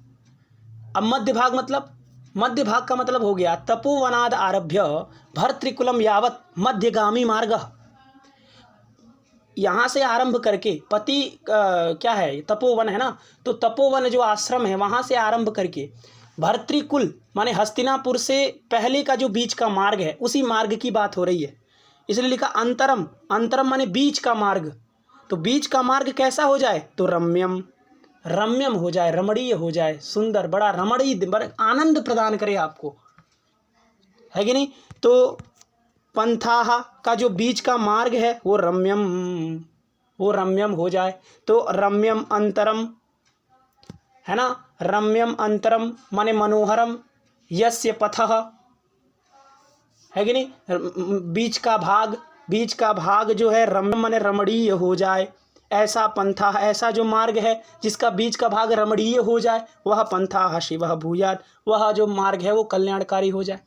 अब मध्य भाग मतलब, मध्य भाग का मतलब हो गया तपोवनाद आरभ्य भर्तृकुलम यावत मध्यगामी मार्ग। यहाँ से आरंभ करके पति क्या है, तपोवन है ना, तो तपोवन जो आश्रम है वहाँ से आरंभ करके भर्तृकुल माने हस्तिनापुर से पहले का जो बीच का मार्ग है, उसी मार्ग की बात हो रही है, इसलिए लिखा अंतरम। अंतरम माने बीच का मार्ग, तो बीच का मार्ग कैसा हो जाए, तो रम्यम, रम्यम हो जाए, रमणीय हो जाए, सुंदर, बड़ा रमणीय, बड़ा आनंद प्रदान करे आपको, है कि नहीं। तो पंथाः का जो बीच का मार्ग है वो रम्यम, वो रम्यम हो जाए। तो रम्यम अंतरम है ना, रम्यम अंतरम माने मनोहरम, यस्य पथः, है कि नहीं, बीच का भाग, बीच का भाग जो है रम्यम माने रमणीय हो जाए, ऐसा पंथा, ऐसा जो मार्ग है जिसका बीच का भाग रमणीय हो जाए, वह पंथा शिवः भूयात्, वह जो मार्ग है वो कल्याणकारी हो जाए।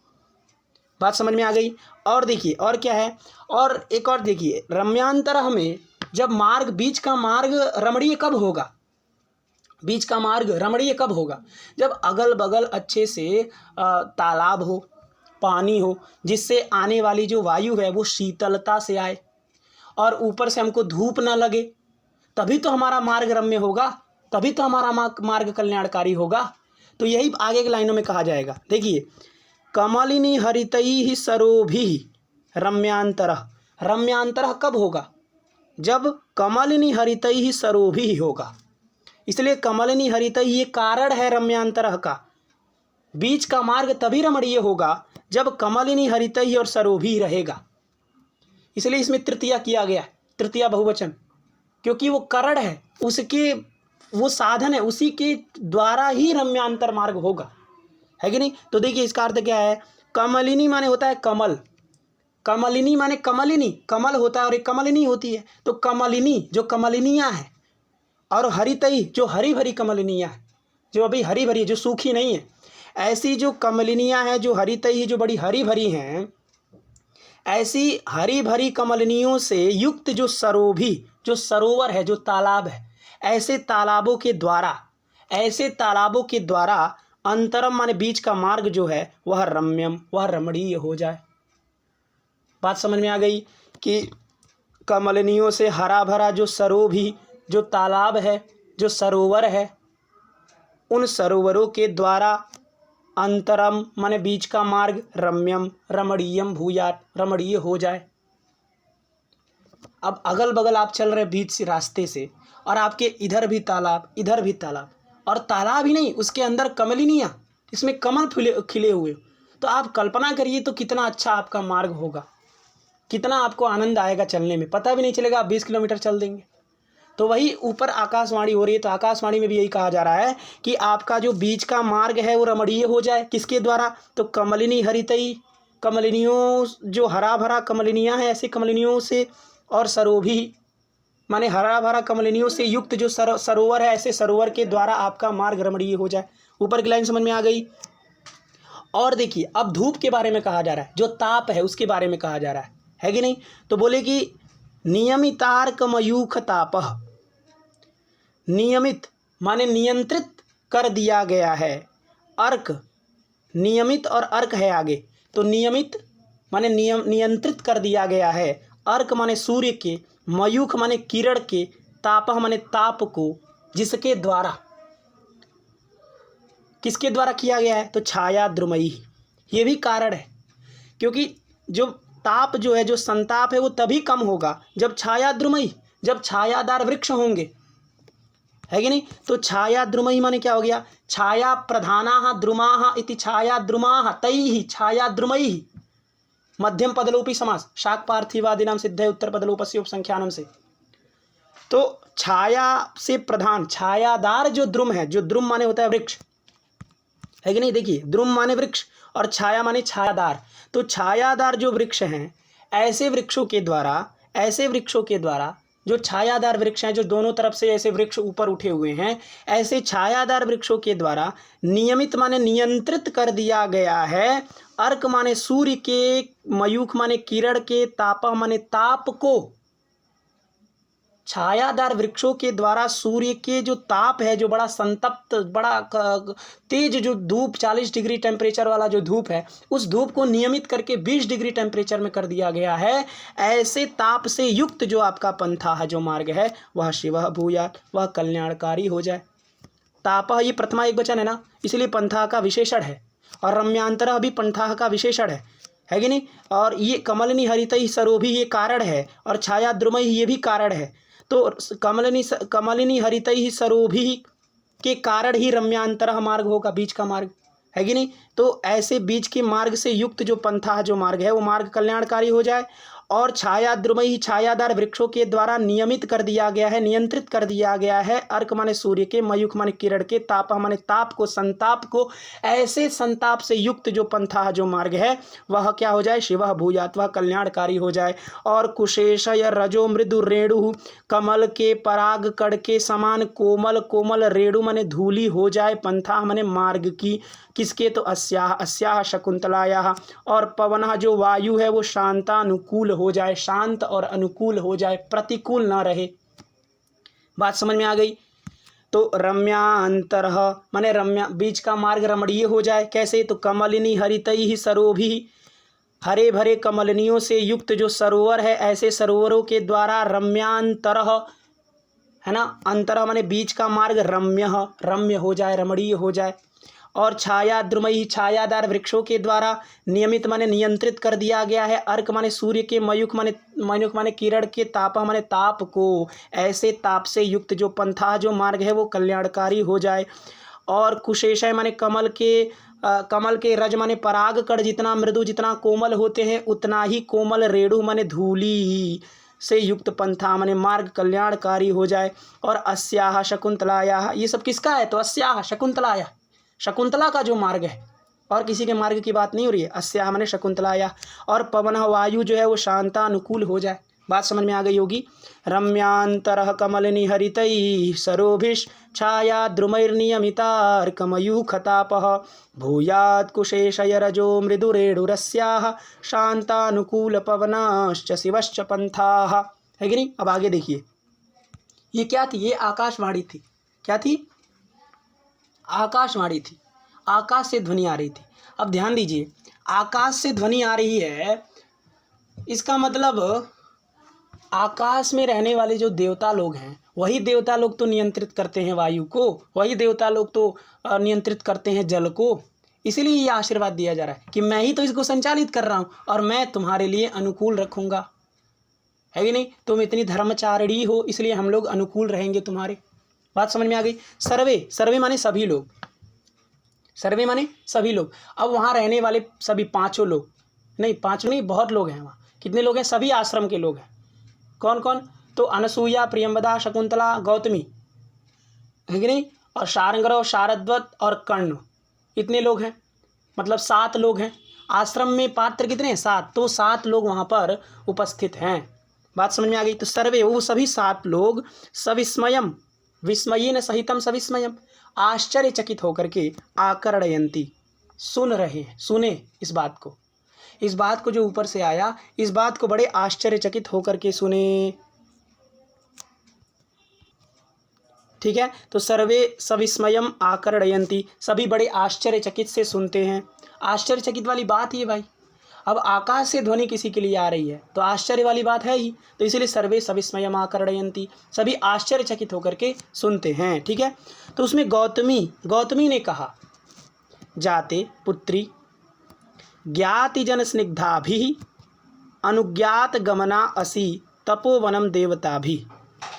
बात समझ में आ गई। और देखिए और क्या है, और एक और देखिए, रम्यांतरः में जब मार्ग, बीच का मार्ग रमणीय कब होगा, बीच का मार्ग रमणीय कब होगा, जब अगल बगल अच्छे से तालाब हो, पानी हो, जिससे आने वाली जो वायु है वो शीतलता से आए और ऊपर से हमको धूप ना लगे, तभी तो हमारा मार्ग रम्य होगा, तभी तो हमारा मार्ग कल्याणकारी होगा। तो यही आगे के लाइनों में कहा जाएगा। देखिए कमलिनी हरितैः सरोभिः रम्यांतरः, रम्यांतरः कब होगा, जब कमलिनी हरितैः सरोभिः होगा, इसलिए कमलिनी हरितैः ये कारण है रम्यांतरः का। बीच का मार्ग तभी रमणीय होगा जब कमलिनी हरितैः और सरोभिः रहेगा, इसलिए इसमें तृतीया किया गया, तृतीया बहुवचन, क्योंकि वो करण है, उसके वो साधन है, उसी के द्वारा ही रम्यांतर मार्ग होगा, है कि नहीं। तो देखिए इसका अर्थ क्या है, कमलिनी माने होता है कमल, कमलिनी माने कमलिनी, कमल होता है और एक कमलिनी होती है, तो कमलिनी जो कमलिनियाँ हैं, और हरितई जो हरी भरी कमलिनियाँ हैं, जो अभी हरी भरी, जो सूखी नहीं है, ऐसी जो कमलिनियाँ हैं, जो हरितई जो बड़ी हरी भरी हैं, ऐसी हरी भरी कमलिनियों से युक्त जो सरोभी, जो सरोवर है, जो तालाब है, ऐसे तालाबों के द्वारा, ऐसे तालाबों के द्वारा अंतरम माने बीच का मार्ग जो है वह रम्यम, वह रमणीय हो जाए। बात समझ में आ गई कि कमलिनियों से हरा भरा जो सरोभी, जो तालाब है, जो सरोवर है, उन सरोवरों के द्वारा अंतरम माने बीच का मार्ग रम्यम, रमणीयम भूयात्, रमणीय हो जाए। अब अगल बगल आप चल रहे बीच से रास्ते से, और आपके इधर भी तालाब, इधर भी तालाब, और तालाब ही नहीं, उसके अंदर कमलिनियाँ, इसमें कमल खिले हुए, तो आप कल्पना करिए तो कितना अच्छा आपका मार्ग होगा, कितना आपको आनंद आएगा चलने में, पता भी नहीं चलेगा, आप 20 किलोमीटर चल देंगे। तो वही ऊपर आकाशवाणी हो रही है, तो आकाशवाणी में भी यही कहा जा रहा है कि आपका जो बीच का मार्ग है वो रमणीय हो जाए, किसके द्वारा, तो कमलिनी हरितई, कमलिनियों, जो हरा भरा कमलिनियाँ हैं, ऐसी कमलिनियों से, और सरोभी माने हरा भरा कमलिनियों से युक्त जो सरोवर है, ऐसे सरोवर के द्वारा आपका मार्ग रमणीय हो जाए। ऊपर की लाइन समझ में आ गई। और देखिए अब धूप के बारे में कहा जा रहा है, जो ताप है उसके बारे में कहा जा रहा है कि नहीं। तो बोले कि नियमितार्कमयूख तापः, नियमित माने नियंत्रित कर दिया गया है, अर्क नियमित और अर्क है आगे, तो नियमित माने नियंत्रित कर दिया गया है, अर्क माने सूर्य के, मयूख माने किरण के, तापः माने ताप को, जिसके द्वारा, किसके द्वारा किया गया है, तो छाया द्रुमयी, ये भी कारण है, क्योंकि जो ताप जो है, जो संताप है, वो तभी कम होगा जब छायाद्रुमयी, जब छायादार वृक्ष होंगे, है कि नहीं। तो छायाद्रुमयी माने क्या हो गया, छाया प्रधानाः द्रुमाः इति छायाद्रुमाः तैः छायाद्रुमैः, मध्यम पदलोपी समास, शाक पार्थिवादीनाम सिद्धे उत्तर पदलोपस्य उपसंख्यानम से। तो छाया से प्रधान, छायादार जो द्रुम है, जो द्रुम माने होता है वृक्ष, है कि नहीं। देखिए, द्रुम माने वृक्ष और छाया माने छायादार। तो छायादार जो वृक्ष हैं, ऐसे वृक्षों के द्वारा, ऐसे वृक्षों के द्वारा, जो छायादार वृक्ष हैं, जो दोनों तरफ से ऐसे वृक्ष ऊपर उठे हुए हैं, ऐसे छायादार वृक्षों के द्वारा नियमित माने नियंत्रित कर दिया गया है। अर्क माने सूर्य के, मयूख माने किरण के, ताप माने ताप को, छायादार वृक्षों के द्वारा सूर्य के जो ताप है, जो बड़ा संतप्त, बड़ा तेज जो धूप, 40 डिग्री टेम्परेचर वाला जो धूप है, उस धूप को नियमित करके 20 डिग्री टेम्परेचर में कर दिया गया है। ऐसे ताप से युक्त जो आपका पंथा है, जो मार्ग है, वह शिवः भूयात्, वह कल्याणकारी हो जाए। तापः ये प्रथमा एक वचन है ना, इसलिए पंथा का विशेषण है, और रम्यांतरः भी पंथा का विशेषण है कि नहीं। और ये कमलिनी हरितैः सरोभिः ये कारण है, और छायाद्रुमैः ये भी कारण है। तो कमलिनी हरितैः सरोभिः के कारण ही रम्यांतरः मार्ग होगा, बीच का मार्ग, है कि नहीं। तो ऐसे बीच के मार्ग से युक्त जो पंथा, जो मार्ग है, वो मार्ग कल्याणकारी हो जाए। और छायाद्रुमयी छायादार वृक्षों के द्वारा नियमित कर दिया गया है, नियंत्रित कर दिया गया है। अर्क माने सूर्य के, मयूख माने किरण के, ताप माने ताप को, संताप को, ऐसे संताप से युक्त जो पंथा, जो मार्ग है, वह क्या हो जाए, शिवः भूयात्, वह कल्याणकारी हो जाए। और कुशेशय रजो मृदु रेणु, कमल के पराग कड़ के समान कोमल कोमल रेणु माने धूली हो जाए, पंथा माने मार्ग की, किसके, तो अस्याह शकुंतलायाः। और पवनः जो वायु है, वो शांतानुकूल हो जाए, शांत और अनुकूल हो जाए, प्रतिकूल ना रहे। बात समझ में आ गई। तो रम्यांतरः माने रम्या, बीच का मार्ग रमणीय हो जाए। कैसे, तो कमलिनी हरितैः सरोभिः, हरे भरे कमलनियों से युक्त जो सरोवर है, ऐसे सरोवरों के द्वारा रम्यांतरः, है ना, अंतरः माने बीच का मार्ग, रम्य हो जाए, रमणीय हो जाए। और छायाद्रुमयी छायादार वृक्षों के द्वारा नियमित माने नियंत्रित कर दिया गया है। अर्क माने सूर्य के, मयूख माने किरण के, ताप माने ताप को, ऐसे ताप से युक्त जो पंथा, जो मार्ग है, वो कल्याणकारी हो जाए। और कुशेशय माने कमल के रज माने पराग कण, जितना मृदु, जितना कोमल होते हैं, उतना ही कोमल रेणु माने धूली से युक्त पंथा माने मार्ग कल्याणकारी हो जाए। और अस्याह शकुंतलायाः, ये सब किसका है, तो अस्याह शकुंतलायाः, शकुंतला का जो मार्ग है, और किसी के मार्ग की बात नहीं हो रही है। अस्याह माने शकुंतलायाः। और पवन वायु जो है, वो शांतानुकूल हो जाए। बात समझ में आ गई होगी। रम्यांतरः कमलिनी हरितैः सरोभिश्च छायाद्रुमैर्नियमितार्कमयूखतापः भूयात् कुशेशय रजो मृदुरेणुरस्याः शांतानुकूलपवनाश्च शिवश्च पंथाः, है कि नहीं। अब आगे देखिए, ये क्या थी, ये आकाशवाणी थी। क्या थी, आकाशवाणी थी। आकाश से ध्वनि आ रही थी। अब ध्यान दीजिए, आकाश से ध्वनि आ रही है, इसका मतलब आकाश में रहने वाले जो देवता लोग हैं, वही देवता लोग तो नियंत्रित करते हैं वायु को, वही देवता लोग तो नियंत्रित करते हैं जल को। इसीलिए ये आशीर्वाद दिया जा रहा है कि मैं ही तो इसको संचालित कर रहा हूँ, और मैं तुम्हारे लिए अनुकूल रखूँगा, है कि नहीं। तुम इतनी धर्मचारिणी हो, इसलिए हम लोग अनुकूल रहेंगे तुम्हारे। बात समझ में आ गई। सर्वे माने सभी लोग, सर्वे माने सभी लोग। अब वहाँ रहने वाले सभी पांचों लोग, नहीं पांचों नहीं, बहुत लोग हैं वहाँ। कितने लोग हैं, सभी आश्रम के लोग हैं। कौन कौन, तो अनसूया, प्रियंवदा, शकुंतला, गौतमी, है कि नहीं, और शार्ंगरव, शारद्वत और कर्ण, इतने लोग हैं, मतलब 7 लोग हैं। आश्रम में पात्र कितने हैं, 7, तो 7 लोग वहाँ पर उपस्थित हैं। बात समझ में आ गई। तो सर्वे, वो सभी 7 लोग, सविस्मयम, विस्मयेन सहितम सविस्मयम, आश्चर्यचकित होकर के, आकर्णयन्ति, सुन रहे हैं, सुने इस बात को जो ऊपर से आया, इस बात को बड़े आश्चर्यचकित होकर के सुने। ठीक है। तो सर्वे सविस्मयम आकर्णयन्ति, सभी बड़े आश्चर्यचकित से सुनते हैं। आश्चर्यचकित वाली बात ही है भाई। अब आकाश से ध्वनि किसी के लिए आ रही है तो आश्चर्य वाली बात है ही, तो इसीलिए सर्वे सविस्मयम आकर्णयन्ति, सभी आश्चर्यचकित होकर के सुनते हैं। ठीक है। तो उसमें गौतमी ने कहा, जाते पुत्री ज्ञातिजन स्निग्धाभिः अनुज्ञात गमना असि तपोवनम देवता भी।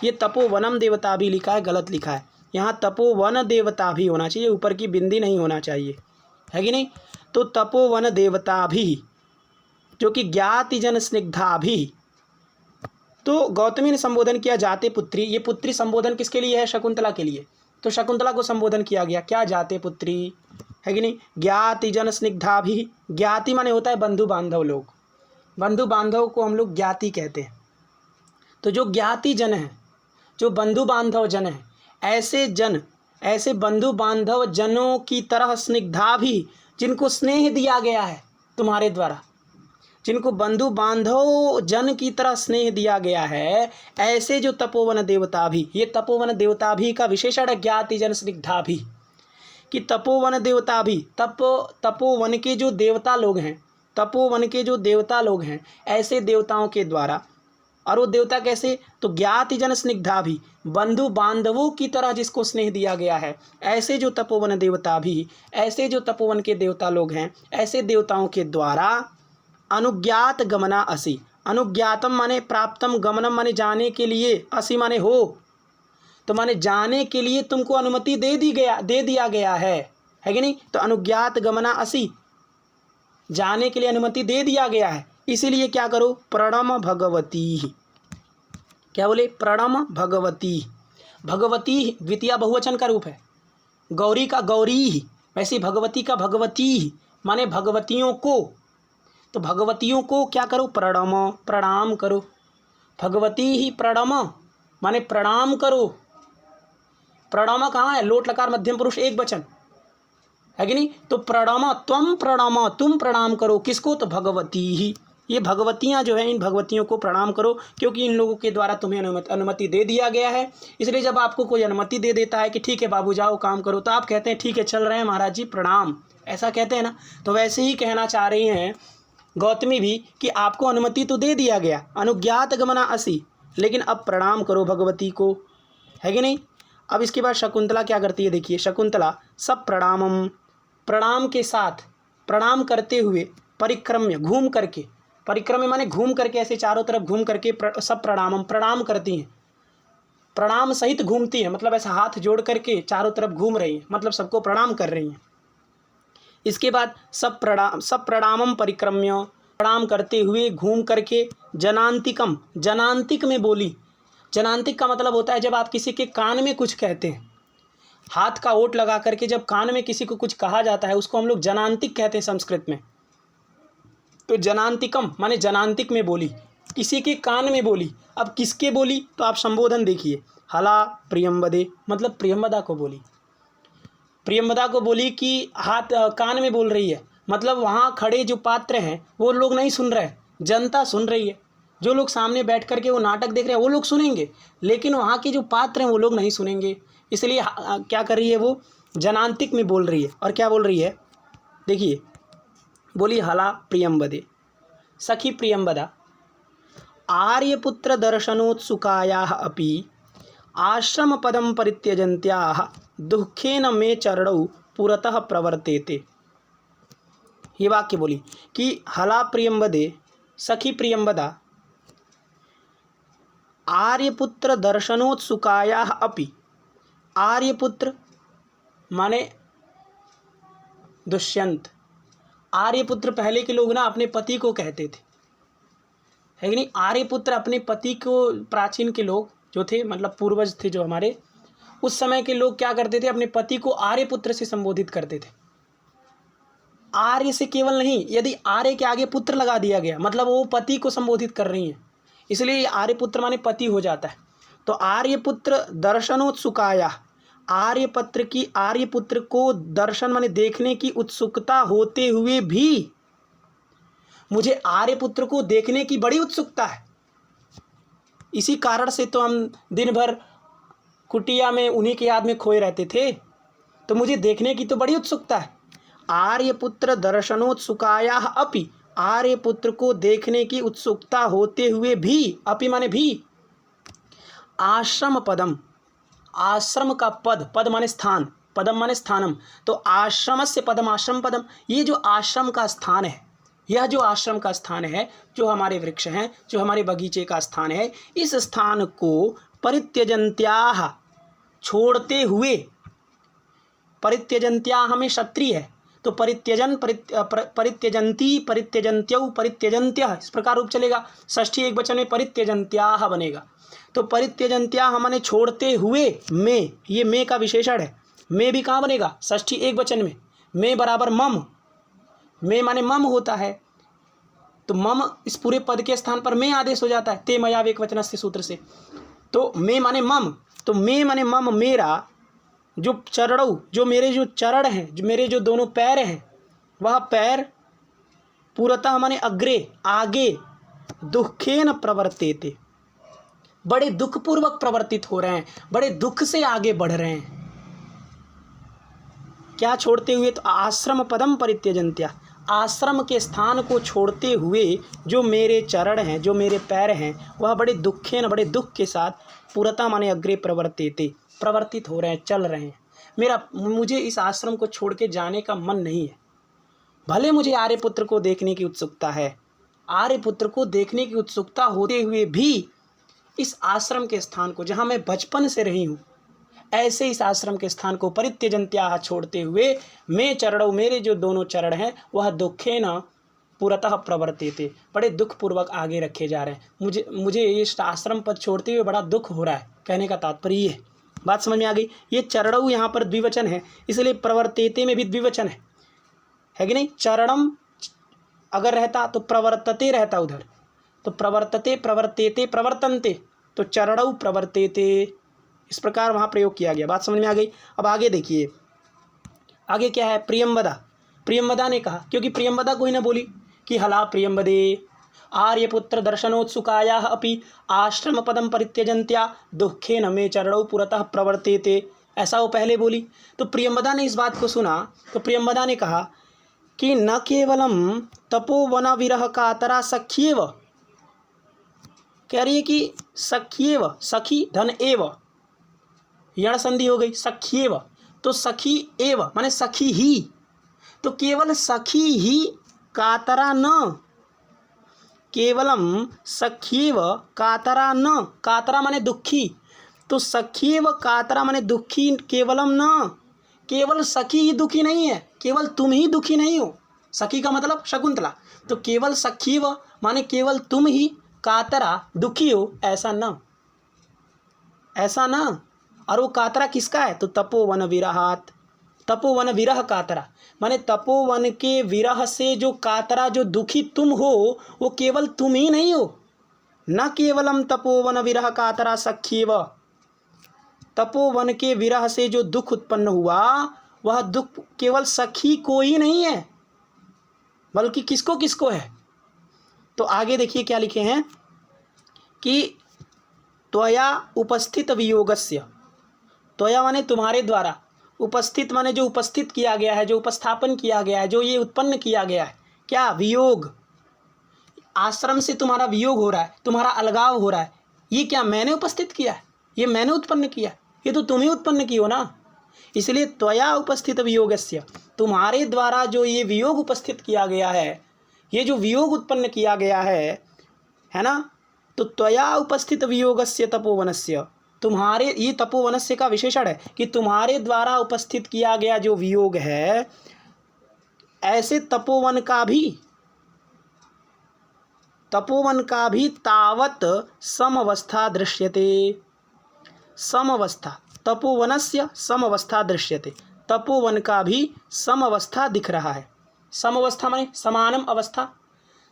ये तपोवनम देवता भी लिखा है, गलत लिखा है। यहाँ तपोवन देवता भी होना चाहिए, ऊपर की बिंदी नहीं होना चाहिए, है कि नहीं। तो तपोवन देवता भी, जो कि ज्ञाति जन स्निग्धा भी। तो गौतमी ने संबोधन किया जाते पुत्री। ये पुत्री संबोधन किसके लिए है? शकुंतला के लिए। तो शकुंतला को संबोधन किया गया, क्या जाते पुत्री, है कि नहीं। ज्ञाति जन स्निग्धा भी, ज्ञाति माने होता है बंधु बांधव लोग, बंधु बांधव को हम लोग ज्ञाति कहते हैं। तो जो ज्ञाति जन है, जो बंधु बांधव जन है, ऐसे जन, ऐसे बंधु बांधव जनों की तरह स्निग्धा भी, जिनको स्नेह दिया गया है तुम्हारे द्वारा, जिनको बंधु बांधव जन की तरह स्नेह दिया गया है, ऐसे जो तपोवन देवता भी। ये तपोवन देवता भी का विशेषण है ज्ञाति जन स्निग्धा भी, कि तपोवन देवता भी, तपोवन के जो देवता लोग हैं, तपोवन के जो देवता लोग हैं, ऐसे देवताओं के द्वारा। और वो देवता कैसे? तो ज्ञाति जन स्निग्धा भी, बंधु बांधवों की तरह जिसको स्नेह दिया गया है, ऐसे जो तपोवन देवता भी, ऐसे जो तपोवन के देवता लोग हैं, ऐसे देवताओं के द्वारा अनुज्ञात गमना असि। अनुज्ञातम माने प्राप्तम, गमनम माने जाने के लिए, असि माने हो। तो माने जाने के लिए तुमको अनुमति दे दिया गया है कि नहीं। तो अनुज्ञात गमना असि, जाने के लिए अनुमति दे दिया गया है। इसीलिए क्या करो? प्रणम भगवती। क्या बोले? प्रणम भगवती। भगवती द्वितीय बहुवचन का रूप है, गौरी का गौरी, वैसे भगवती का भगवती माने भगवतियों को। तो भगवतियों को क्या करो? प्रणम, प्रणाम करो। भगवती ही प्रणम माने प्रणाम करो। प्रणम कहाँ है? लोट लकार मध्यम पुरुष एक वचन, है कि नहीं। तो प्रणम, त्वम प्रणम, तुम प्रणाम करो। किसको? तो भगवती ही। ये भगवतियाँ जो है, इन भगवतियों को प्रणाम करो, क्योंकि इन लोगों के द्वारा तुम्हें अनुमति दे दिया गया है। इसलिए जब आपको कोई अनुमति दे देता है कि ठीक है बाबू जाओ काम करो, तो आप कहते हैं ठीक है चल रहे हैं महाराज जी प्रणाम, ऐसा कहते हैं ना। तो वैसे ही कहना चाह रही हैं गौतमी भी कि आपको अनुमति तो दे दिया गया, अनुज्ञात गमना असि, लेकिन अब प्रणाम करो भगवती को, है कि नहीं। अब इसके बाद शकुंतला क्या करती है, देखिए। शकुंतला सब प्रणामम, प्रणाम के साथ, प्रणाम करते हुए, परिक्रम्य घूम करके, परिक्रम्य माने घूम करके, ऐसे चारों तरफ घूम करके सब प्रणामम प्रणाम करती हैं, प्रणाम सहित घूमती हैं, मतलब ऐसा हाथ जोड़ करके चारों तरफ घूम रही हैं, मतलब सबको प्रणाम कर रही हैं। इसके बाद सब प्रणामम परिक्रम्य, प्रणाम करते हुए घूम करके, जनांतिकम, जनांतिक में बोली। जनांतिक का मतलब होता है जब आप किसी के कान में कुछ कहते हैं, हाथ का ओट लगा करके जब कान में किसी को कुछ कहा जाता है, उसको हम लोग जनांतिक कहते हैं संस्कृत में। तो जनांतिकम माने जनांतिक में बोली, किसी के कान में बोली। अब किसके बोली? तो आप संबोधन देखिए, हला प्रियंवदे, मतलब प्रियंवदा को बोली। प्रियंवदा को बोली कि हाथ कान में बोल रही है, मतलब वहाँ खड़े जो पात्र हैं वो लोग नहीं सुन रहे, जनता सुन रही है। जो लोग सामने बैठ करके वो नाटक देख रहे हैं वो लोग सुनेंगे, लेकिन वहाँ के जो पात्र हैं वो लोग नहीं सुनेंगे। इसलिए क्या कर रही है वो? जनांतिक में बोल रही है। और क्या बोल रही है देखिए, बोली हला प्रियंवदे, सखी प्रियंवदा, आर्यपुत्र दर्शनोत्सुकायाः अपि आश्रम पदम परित्यजन्त्याः दुःखेन मे चरणौ पुरतः प्रवर्तेते। ये वाक्य बोली कि हला प्रियंवदे, सखी प्रियंवदा, आर्यपुत्र दर्शनोत्सुकायाः अपि, आर्यपुत्र माने दुष्यंत। आर्यपुत्र पहले के लोग ना अपने पति को कहते थे, है कि नहीं। आर्यपुत्र अपने पति को, प्राचीन के लोग जो थे, मतलब पूर्वज थे जो हमारे, उस समय के लोग क्या करते थे? अपने पति को आर्यपुत्र से संबोधित करते थे। आर्य से केवल नहीं, यदि आर्य के आगे पुत्र लगा दिया गया, मतलब वो पति को संबोधित कर रही हैं, इसलिए आर्यपुत्र माने पति हो जाता है। तो आर्यपुत्र दर्शनोत्सुकाया, आर्यपुत्र को दर्शन माने देखने की उत्सुकता होते हुए भी, मुझे आर्यपुत्र को देखने की बड़ी उत्सुकता है। इसी कारण से तो हम दिन भर कुटिया में उन्हीं की याद में खोए रहते थे, तो मुझे देखने की तो बड़ी उत्सुकता है। आर्यपुत्र दर्शनोत्सुकाया अपि, आर्यपुत्र को देखने की उत्सुकता होते हुए भी, अपि माने भी, आश्रम पदम, आश्रम का पद, पद माने स्थान, पदम माने स्थानम, तो आश्रम से पदम, आश्रम पदम, ये जो आश्रम का स्थान है, यह जो आश्रम का स्थान है, जो हमारे वृक्ष हैं, जो हमारे बगीचे का स्थान है, इस स्थान को परित्यजन्त्याः छोड़ते हुए, परित्यजन्त्याः में क्षत्रिय है तो परित्यजन परित्यजन्ती परित्यजन्त्यौ परित्यजन्त्यः इस प्रकार रूप चलेगा। षष्ठी एक वचन में परित्यजन्त्याः बनेगा। तो परित्यजन्त्याः माने छोड़ते हुए, में, ये में का विशेषण है। में भी कहाँ बनेगा? षष्ठी एक वचन में। में बराबर मम, में माने मम होता है, तो मम इस पूरे पद के स्थान पर में आदेश हो जाता है, ते मयाव एक वचनस्य सूत्र से। तो में माने मम, तो में माने मम, मेरा जो चरणौ, जो मेरे जो चरण हैं, जो मेरे जो दोनों पैर हैं, वह पैर पूर्वतः माने अग्रे, आगे, दुखेन प्रवर्तेते, बड़े दुखपूर्वक प्रवर्तित हो रहे हैं, बड़े दुख से आगे बढ़ रहे हैं। क्या छोड़ते हुए? तो आश्रम पदम परित्यजन्त्या, आश्रम के स्थान को छोड़ते हुए जो मेरे चरण हैं, जो मेरे पैर हैं, वह बड़े दुखेन, बड़े दुख के साथ पूर्वतः माने अग्रे प्रवर्तेते, प्रवर्तित हो रहे हैं, चल रहे हैं। मुझे इस आश्रम को छोड़ के जाने का मन नहीं है। भले मुझे आर्यपुत्र को देखने की उत्सुकता है, आर्यपुत्र को देखने की उत्सुकता होते हुए भी इस आश्रम के स्थान को, जहाँ मैं बचपन से रही हूँ, ऐसे इस आश्रम के स्थान को परित्यजन्त्याः छोड़ते हुए, मैं चरणों, मेरे जो दोनों चरण हैं, वह दुखेन पूर्वतः प्रवर्तेते, बड़े दुखपूर्वक आगे रखे जा रहे हैं। मुझे इस आश्रम पद छोड़ते हुए बड़ा दुख हो रहा है। कहने का तात्पर्य ये है। बात समझ में आ गई? ये चरणौ यहाँ पर द्विवचन है, इसलिए प्रवर्तेते में भी द्विवचन है कि नहीं? चरणम अगर रहता तो प्रवर्तते रहता उधर, तो प्रवर्तते, प्रवर्तेते, प्रवर्तन्ते, तो चरणौ प्रवर्तेते, इस प्रकार वहाँ प्रयोग किया गया। बात समझ में आ गई? अब आगे देखिए, आगे क्या है? प्रियंवदा, प्रियंवदा ने कहा, क्योंकि प्रियंवदा कोई ना बोली कि हला प्रियंवदे आर्यपुत्र दर्शनोत्सुकायाः अपि आश्रम पदम परित्यजन्त्या दुखेन मे चरणौ पुरतः प्रवर्तेते, ऐसा वो पहले बोली। तो प्रियंवदा ने इस बात को सुना, तो प्रियंवदा ने कहा कि न केवलम तपोवन विरह कातरा सख्येव, कह रही है कि सख्येव, सखी धन एव, यण संधि हो गई, सख्येव, तो सखी एव माने सखी ही, तो केवल सखी ही कातरा न, केवलम सख्येव कातरा न, कातरा माने दुखी, तो सख्येव कातरा माने दुखी, केवलम न, केवल सखी ही दुखी नहीं है, केवल तुम ही दुखी नहीं हो। सखी का मतलब शकुंतला, तो केवल सख्येव माने केवल तुम ही कातरा दुखी हो, ऐसा न, ऐसा न। और वो कातरा किसका है? तो तपोवन विरहात, तपोवन विरह कातरा माने तपोवन के विरह से जो कातरा, जो दुखी तुम हो, वो केवल तुम ही नहीं हो। न केवलम तपोवन विरह कातरा सख्येव, तपोवन के विरह से जो दुख उत्पन्न हुआ, वह दुख केवल सखी को ही नहीं है, बल्कि किसको किसको है? तो आगे देखिए क्या लिखे हैं कि त्वया उपस्थित वियोगस्य, त्वया माने तुम्हारे द्वारा, उपस्थित माने जो उपस्थित किया गया है, जो उपस्थापन किया गया है, जो ये उत्पन्न किया गया है, क्या? वियोग, आश्रम से तुम्हारा वियोग हो रहा है, तुम्हारा अलगाव हो रहा है, ये क्या मैंने उपस्थित किया है? ये मैंने उत्पन्न किया, ये तो तुम ही उत्पन्न की हो ना। इसलिए त्वया उपस्थित वियोगस्य, तुम्हारे द्वारा जो ये वियोग उपस्थित किया गया है, ये जो वियोग उत्पन्न किया गया है ना, तो त्वया उपस्थित वियोगस्य तपोवनस्य, तुम्हारे, ये तपोवनस्य का विशेषण है कि तुम्हारे द्वारा उपस्थित किया गया जो वियोग है, ऐसे तपोवन का भी तावत समवस्था दृश्यते, समवस्था, तपोवनस्य समवस्था दृश्यते, तपोवन का भी समवस्था दिख रहा है। समवस्था माने समानम अवस्था,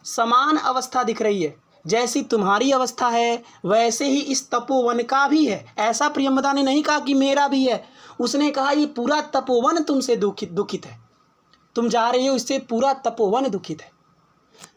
समान अवस्था दिख रही है। जैसी तुम्हारी अवस्था है वैसे ही इस तपोवन का भी है। ऐसा प्रियंवदा ने नहीं कहा कि मेरा भी है, उसने कहा ये पूरा तपोवन तुमसे दुखित है, तुम जा रही हो, इससे पूरा तपोवन दुखित है।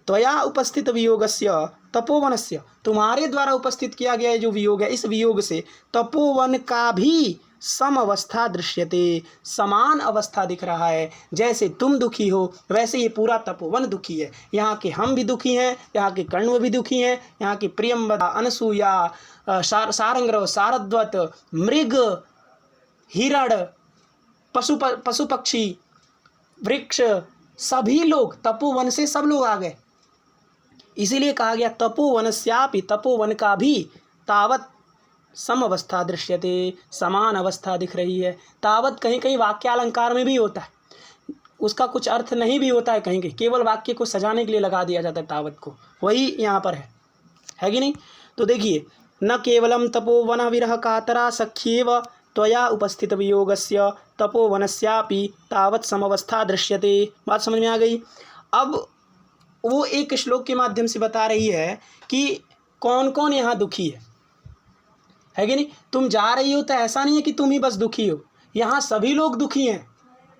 त्वया उपस्थित वियोगस्य तपोवनस्य, तुम्हारे द्वारा उपस्थित किया गया जो वियोग है, इस वियोग से तपोवन का भी समअवस्था दृश्यते, समान अवस्था दिख रहा है। जैसे तुम दुखी हो वैसे ये पूरा तपोवन दुखी है। यहाँ के हम भी दुखी हैं, यहाँ के कण्व भी दुखी हैं, यहाँ की प्रियंवदा, अनसूया, सारंग्रव, सारद्वत, मृग, हिरण, पशु पक्षी, वृक्ष, सभी लोग, तपोवन से सब लोग आ गए। इसीलिए कहा गया तपोवनस्यापि, तपोवन का भी तावत समअवस्था दृश्यते, समान अवस्था दिख रही है। तावत कहीं कहीं वाक्यालंकार में भी होता है, उसका कुछ अर्थ नहीं भी होता है, कहीं कहीं केवल वाक्य को सजाने के लिए लगा दिया जाता है तावत को, वही यहाँ पर है कि नहीं। तो देखिए, न केवलम तपोवन विरह कातरा सख्येव त्वया उपस्थित वियोगस्य तपोवनस्यापि तावत समवस्था दृश्यते। बात समझ में आ गई। अब वो एक श्लोक के माध्यम से बता रही है कि कौन कौन यहाँ दुखी है कि नहीं। तुम जा रही हो तो ऐसा नहीं है कि तुम ही बस दुखी हो, यहाँ सभी लोग दुखी हैं।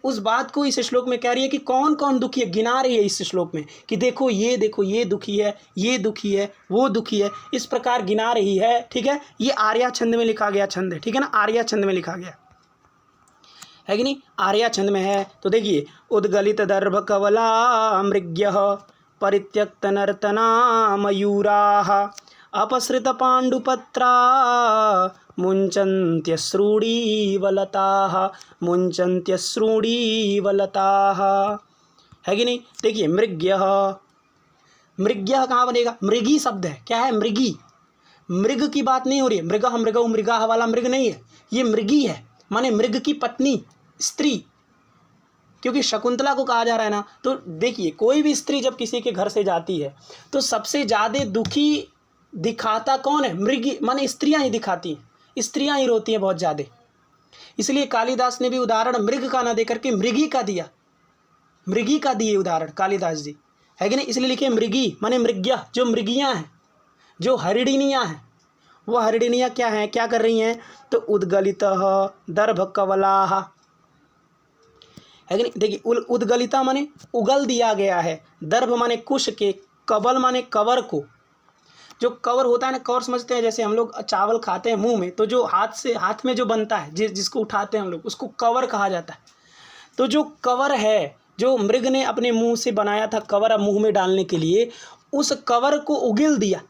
उस बात को इस श्लोक में कह रही है कि कौन कौन दुखी है, गिना रही है इस श्लोक में कि देखो ये दुखी है, ये दुखी है, वो दुखी है, इस प्रकार गिना रही है। ठीक है, ये आर्या छंद में लिखा गया छंद है, ठीक है ना, आर्या छंद में लिखा गया है कि नहीं, आर्या छंद में है। तो देखिए, उद्गलित दर्भ कवला मृग्यः परित्यक्त नर्तना मयूराः अपसृत पाण्डुपत्रा मुञ्चन्त्यश्रूणीवलताः, मुञ्चन्त्यश्रूणीवलताः, है कि नहीं। देखिए, मृग्यः, मृग्यः कहाँ बनेगा, मृगी शब्द है। क्या है, मृगी। मृग की बात नहीं हो रही है, मृगः मृगौ मृगाः वाला मृग नहीं है, ये मृगी है, माने मृग की पत्नी, स्त्री, क्योंकि शकुंतला को कहा जा रहा है ना। तो देखिए, कोई भी स्त्री जब किसी के घर से जाती है तो सबसे ज़्यादा दुखी दिखाता कौन है, मृगी, माने स्त्रियां ही दिखाती हैं, स्त्रियां ही रोती हैं बहुत ज़्यादा। इसलिए कालिदास ने भी उदाहरण मृग का ना दे करके मृगी का दिया, मृगी का दिए उदाहरण कालिदास जी, है कि नहीं। इसलिए लिखे मृगी माने मृग्या, जो मृगियाँ हैं, जो हरिणियाँ हैं। वो हरिणियाँ क्या हैं, क्या कर रही हैं, तो उद्गलितः दर्भ कवलाः, है कि नहीं। देखिए, उद्गलिता माने उगल दिया गया है, दर्भ माने कुश के, कवल माने कवर को। जो कवर होता है ना, कवर समझते हैं, जैसे हम लोग चावल खाते हैं मुंह में, तो जो हाथ में जो बनता है, जिसको उठाते हैं हम लोग, उसको कवर कहा जाता है। तो जो कवर है, जो मृग ने अपने मुंह से बनाया था कवर, अब मुंह में डालने के लिए, उस कवर को उगिल दिया,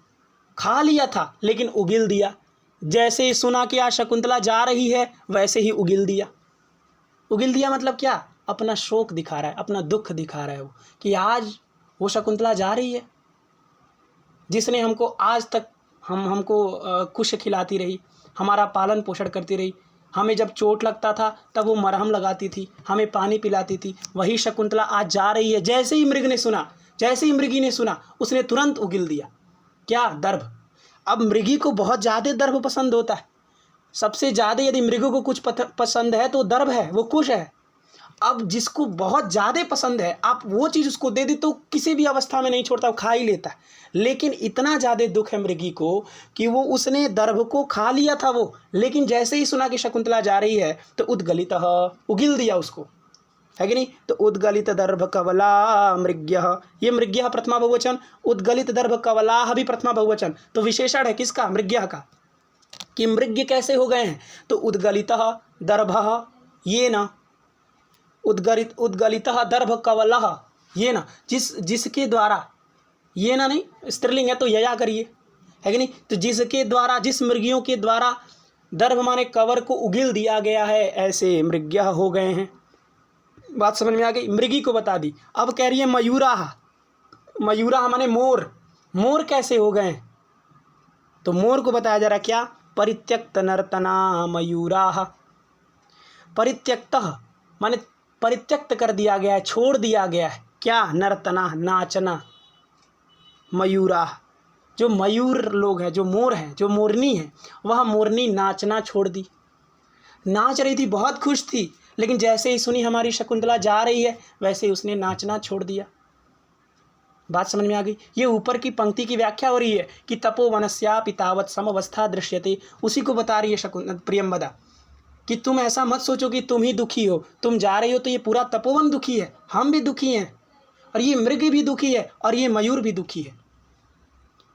खा लिया था लेकिन उगिल दिया। जैसे ही सुना कि आज शकुंतला जा रही है, वैसे ही उगिल दिया। उगिल दिया मतलब क्या, अपना शोक दिखा रहा है, अपना दुख दिखा रहा है वो, कि आज वो शकुंतला जा रही है जिसने हमको आज तक हमको कुश खिलाती रही, हमारा पालन पोषण करती रही, हमें जब चोट लगता था तब वो मरहम लगाती थी, हमें पानी पिलाती थी, वही शकुंतला आज जा रही है। जैसे ही मृग ने सुना, जैसे ही मृगी ने सुना, उसने तुरंत उगिल दिया क्या, दर्भ। अब मृगी को बहुत ज़्यादा दर्भ पसंद होता है, सबसे ज़्यादा यदि मृग को कुछ पसंद है तो दर्भ है, वो कुश है। अब जिसको बहुत ज़्यादा पसंद है, आप वो चीज़ उसको दे दे तो किसी भी अवस्था में नहीं छोड़ता, वो खा ही लेता है। लेकिन इतना ज़्यादा दुख है मृगी को कि वो उसने दर्भ को खा लिया था वो, लेकिन जैसे ही सुना कि शकुंतला जा रही है तो उद्गलितः, उगिल दिया उसको, है कि नहीं। तो उद्गलित दर्भ कवला मृग्यः, ये मृग्यः प्रथमा बहुवचन, उद्गलित दर्भ कवलाः भी प्रथमा बहुवचन। तो विशेषण है किसका, मृग्यः का, कि मृग्य कैसे हो गए हैं। तो उद्गलितः दर्भः ये ना, उद्गलितः दर्भ कवलः ये ना, जिसके द्वारा, ये ना नहीं स्त्रीलिंग है तो यया करिए, है कि नहीं। तो जिसके द्वारा, जिस मृगियों के द्वारा दर्भ माने कवर को उगिल दिया गया है, ऐसे मृग्यः हो गए हैं। बात समझ में आ गई, मृगी को बता दी। अब कह रही है मयूराः, मयूराः माने मोर, मोर कैसे हो गए, तो मोर को बताया जा रहा क्या, परित्यक्त नर्तना मयूराः। परित्यक्तः माने परित्यक्त कर दिया गया है, छोड़ दिया गया है, क्या, नर्तना नाचना, मयूराः जो मयूर लोग हैं, जो मोर हैं, जो मोरनी है, वह मोरनी नाचना छोड़ दी। नाच रही थी, बहुत खुश थी, लेकिन जैसे ही सुनी हमारी शकुंतला जा रही है, वैसे ही उसने नाचना छोड़ दिया। बात समझ में आ गई। ये ऊपर की पंक्ति की व्याख्या हो रही है कि तपोवनस्यापि तावत् समवस्था दृश्यते, उसी को बता रही है प्रियंवदा, कि तुम ऐसा मत सोचो कि तुम ही दुखी हो, तुम जा रही हो तो ये पूरा तपोवन दुखी है, हम भी दुखी हैं, और ये मृग भी दुखी है, और ये मयूर भी दुखी है।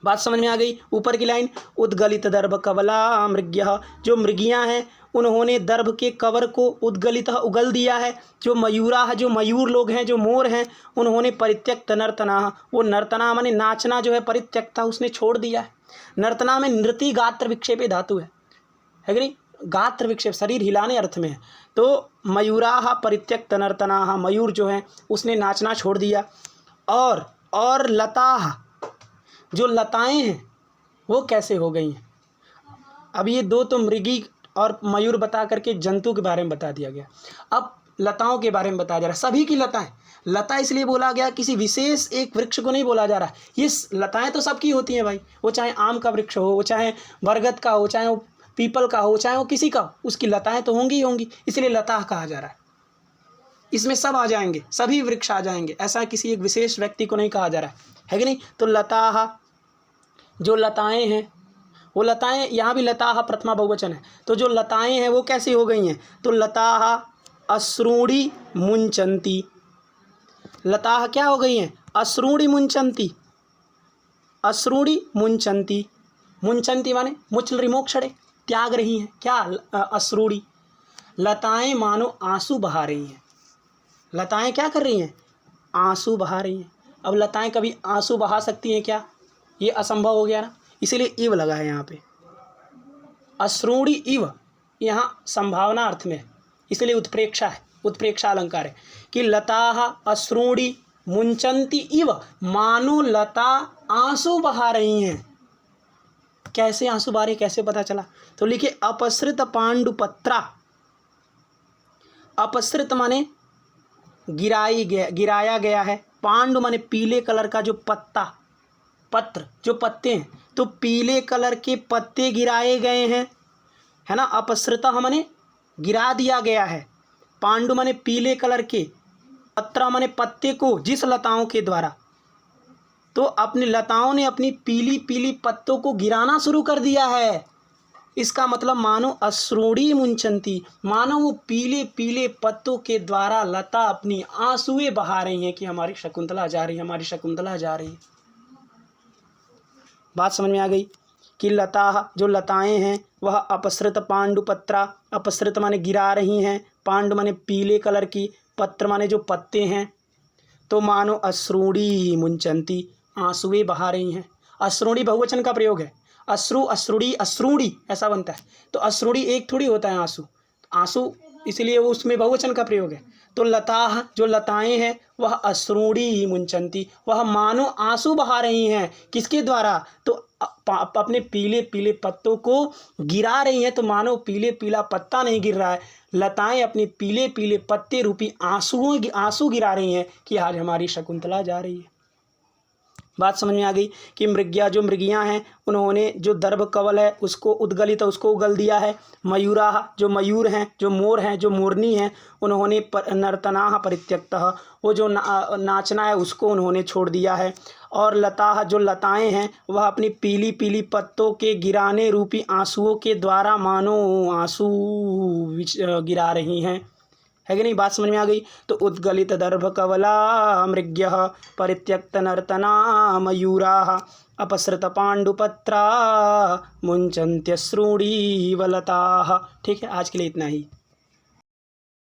बात समझ में आ गई। ऊपर की लाइन, उद्गलित दर्भ कवला मृग्यः, जो मृगियां हैं उन्होंने दर्भ के कवर को उद्गलित उगल दिया है। जो मयूराः, जो मयूर लोग हैं, जो मोर हैं, उन्होंने परित्यक्त नर्तना, वो नर्तना माने नाचना जो है, परित्यक्ता उसने छोड़ दिया है। नर्तना में नृति गात्र विक्षेपे धातु है कि नहीं, गात्र विक्षेप, शरीर हिलाने अर्थ में है। तो मयूराः परित्यक्त नर्तनाः, मयूर जो है उसने नाचना छोड़ दिया। और लताः, जो लताएं हैं वो कैसे हो गई हैं। अब ये दो तो मृगी और मयूर बता करके जंतु के बारे में बता दिया गया। अब लताओं के बारे में बताया जा रहा है। सभी की लताएं, लता इसलिए बोला गया, किसी विशेष एक वृक्ष को नहीं बोला जा रहा। ये लताएं तो सबकी होती हैं भाई, वो चाहे आम का वृक्ष हो, वो चाहे बरगद का हो, चाहे वो पीपल का हो, चाहे वो किसी का हो, उसकी लताएं तो होंगी ही होंगी, इसलिए लता कहा जा रहा है। इसमें सब आ जाएंगे, सभी वृक्ष आ जाएंगे, ऐसा किसी एक विशेष व्यक्ति को नहीं कहा जा रहा है कि नहीं। तो लताः, जो लताएं हैं, वो लताएं, यहाँ भी लताः प्रथमा बहुवचन है। तो जो लताएं हैं वो कैसी हो गई हैं। तो लताः अश्रूणी मुंचन्ति, लताः क्या हो गई हैं, अश्रूणी मुंचन्ति, अश्रूणी मुंचन्ति, मुंचन्ति माने मुचल मोक्षणे, त्याग रही हैं। क्या अश्रूणी, लताएं मानो आंसू बहा रही हैं। लताएं क्या कर रही हैं, आंसू बहा रही हैं। अब लताएं कभी आंसू बहा सकती हैं क्या, ये असंभव हो गया ना, इसीलिए इव लगा है यहाँ पे। अश्रूणी इव यहाँ संभावना अर्थ में है, इसलिए उत्प्रेक्षा है, उत्प्रेक्षा अलंकार है कि लताः अश्रूणी मुंचन्ति इव, मानो लता आंसू बहा रही हैं। कैसे आंसू बहा रही, कैसे पता चला। तो लिखिए अपसृत पांडुपत्रा, अपसृत माने गिराया गया है, पांडु माने पीले कलर का जो पत्ता, पत्र जो पत्ते हैं, तो पीले कलर के पत्ते गिराए गए हैं, है ना। अपसृतः माने गिरा दिया गया है, पांडु माने पीले कलर के, पत्रा माने पत्ते को, जिस लताओं के द्वारा, तो अपनी लताओं ने अपनी पीली पीली पत्तों को गिराना शुरू कर दिया है। इसका मतलब मानो अश्रूणी मुंचन्ति, मानो वो पीले पीले पत्तों के द्वारा लता अपनी आंसुएं बहा रही हैं कि हमारी शकुंतला जा रही है, हमारी शकुंतला जा रही है। बात समझ में आ गई कि लताः, जो लताएं हैं, वह अपसृत पांडुपत्रा, अपसृत माने गिरा रही हैं, पांडु माने पीले कलर की, पत्र माने जो पत्ते हैं, तो मानो अश्रूणी मुंचन्ति, आंसुएं बहा रही हैं। अश्रूणी बहुवचन का प्रयोग है, अश्रु अश्रुणी अश्रूणी ऐसा बनता है। तो अश्रूणी एक थोड़ी होता है आंसू, आंसू इसलिए वो उसमें बहुवचन का प्रयोग है। तो लताः, जो लताएं हैं, वह अश्रूणी मुंचन्ति, वह मानो आंसू बहा रही हैं। किसके द्वारा, तो अपने पीले पीले पत्तों को गिरा रही हैं। तो मानो पीले पीला पत्ता नहीं गिर रहा है, लताएं अपने पीले पीले पत्ते रूपी आंसू गिरा रही हैं कि आज हमारी शकुंतला जा रही है। बात समझ में आ गई कि मृग्या, जो मृगियां हैं, उन्होंने जो दर्भ कवल है उसको उद्गलित, उसको उगल दिया है। मयूराः, जो मयूर हैं, जो मोर हैं, जो मोरनी हैं, उन्होंने नर्तनाः परित्यक्तः, वो जो नाचना है उसको उन्होंने छोड़ दिया है। और लताः, जो लताएं हैं, वह अपनी पीली पीली पत्तों के गिराने रूपी आंसुओं के द्वारा मानो आंसू गिरा रही हैं, है कि नहीं। बात समझ में आ गई। तो उद्गलित दर्भ कवला मृग्यः परित्यक्त नर्तना मयूराः अपसृत पांडुपत्रा मुंचन्त्यश्रूणी वलताः। ठीक है, आज के लिए इतना ही।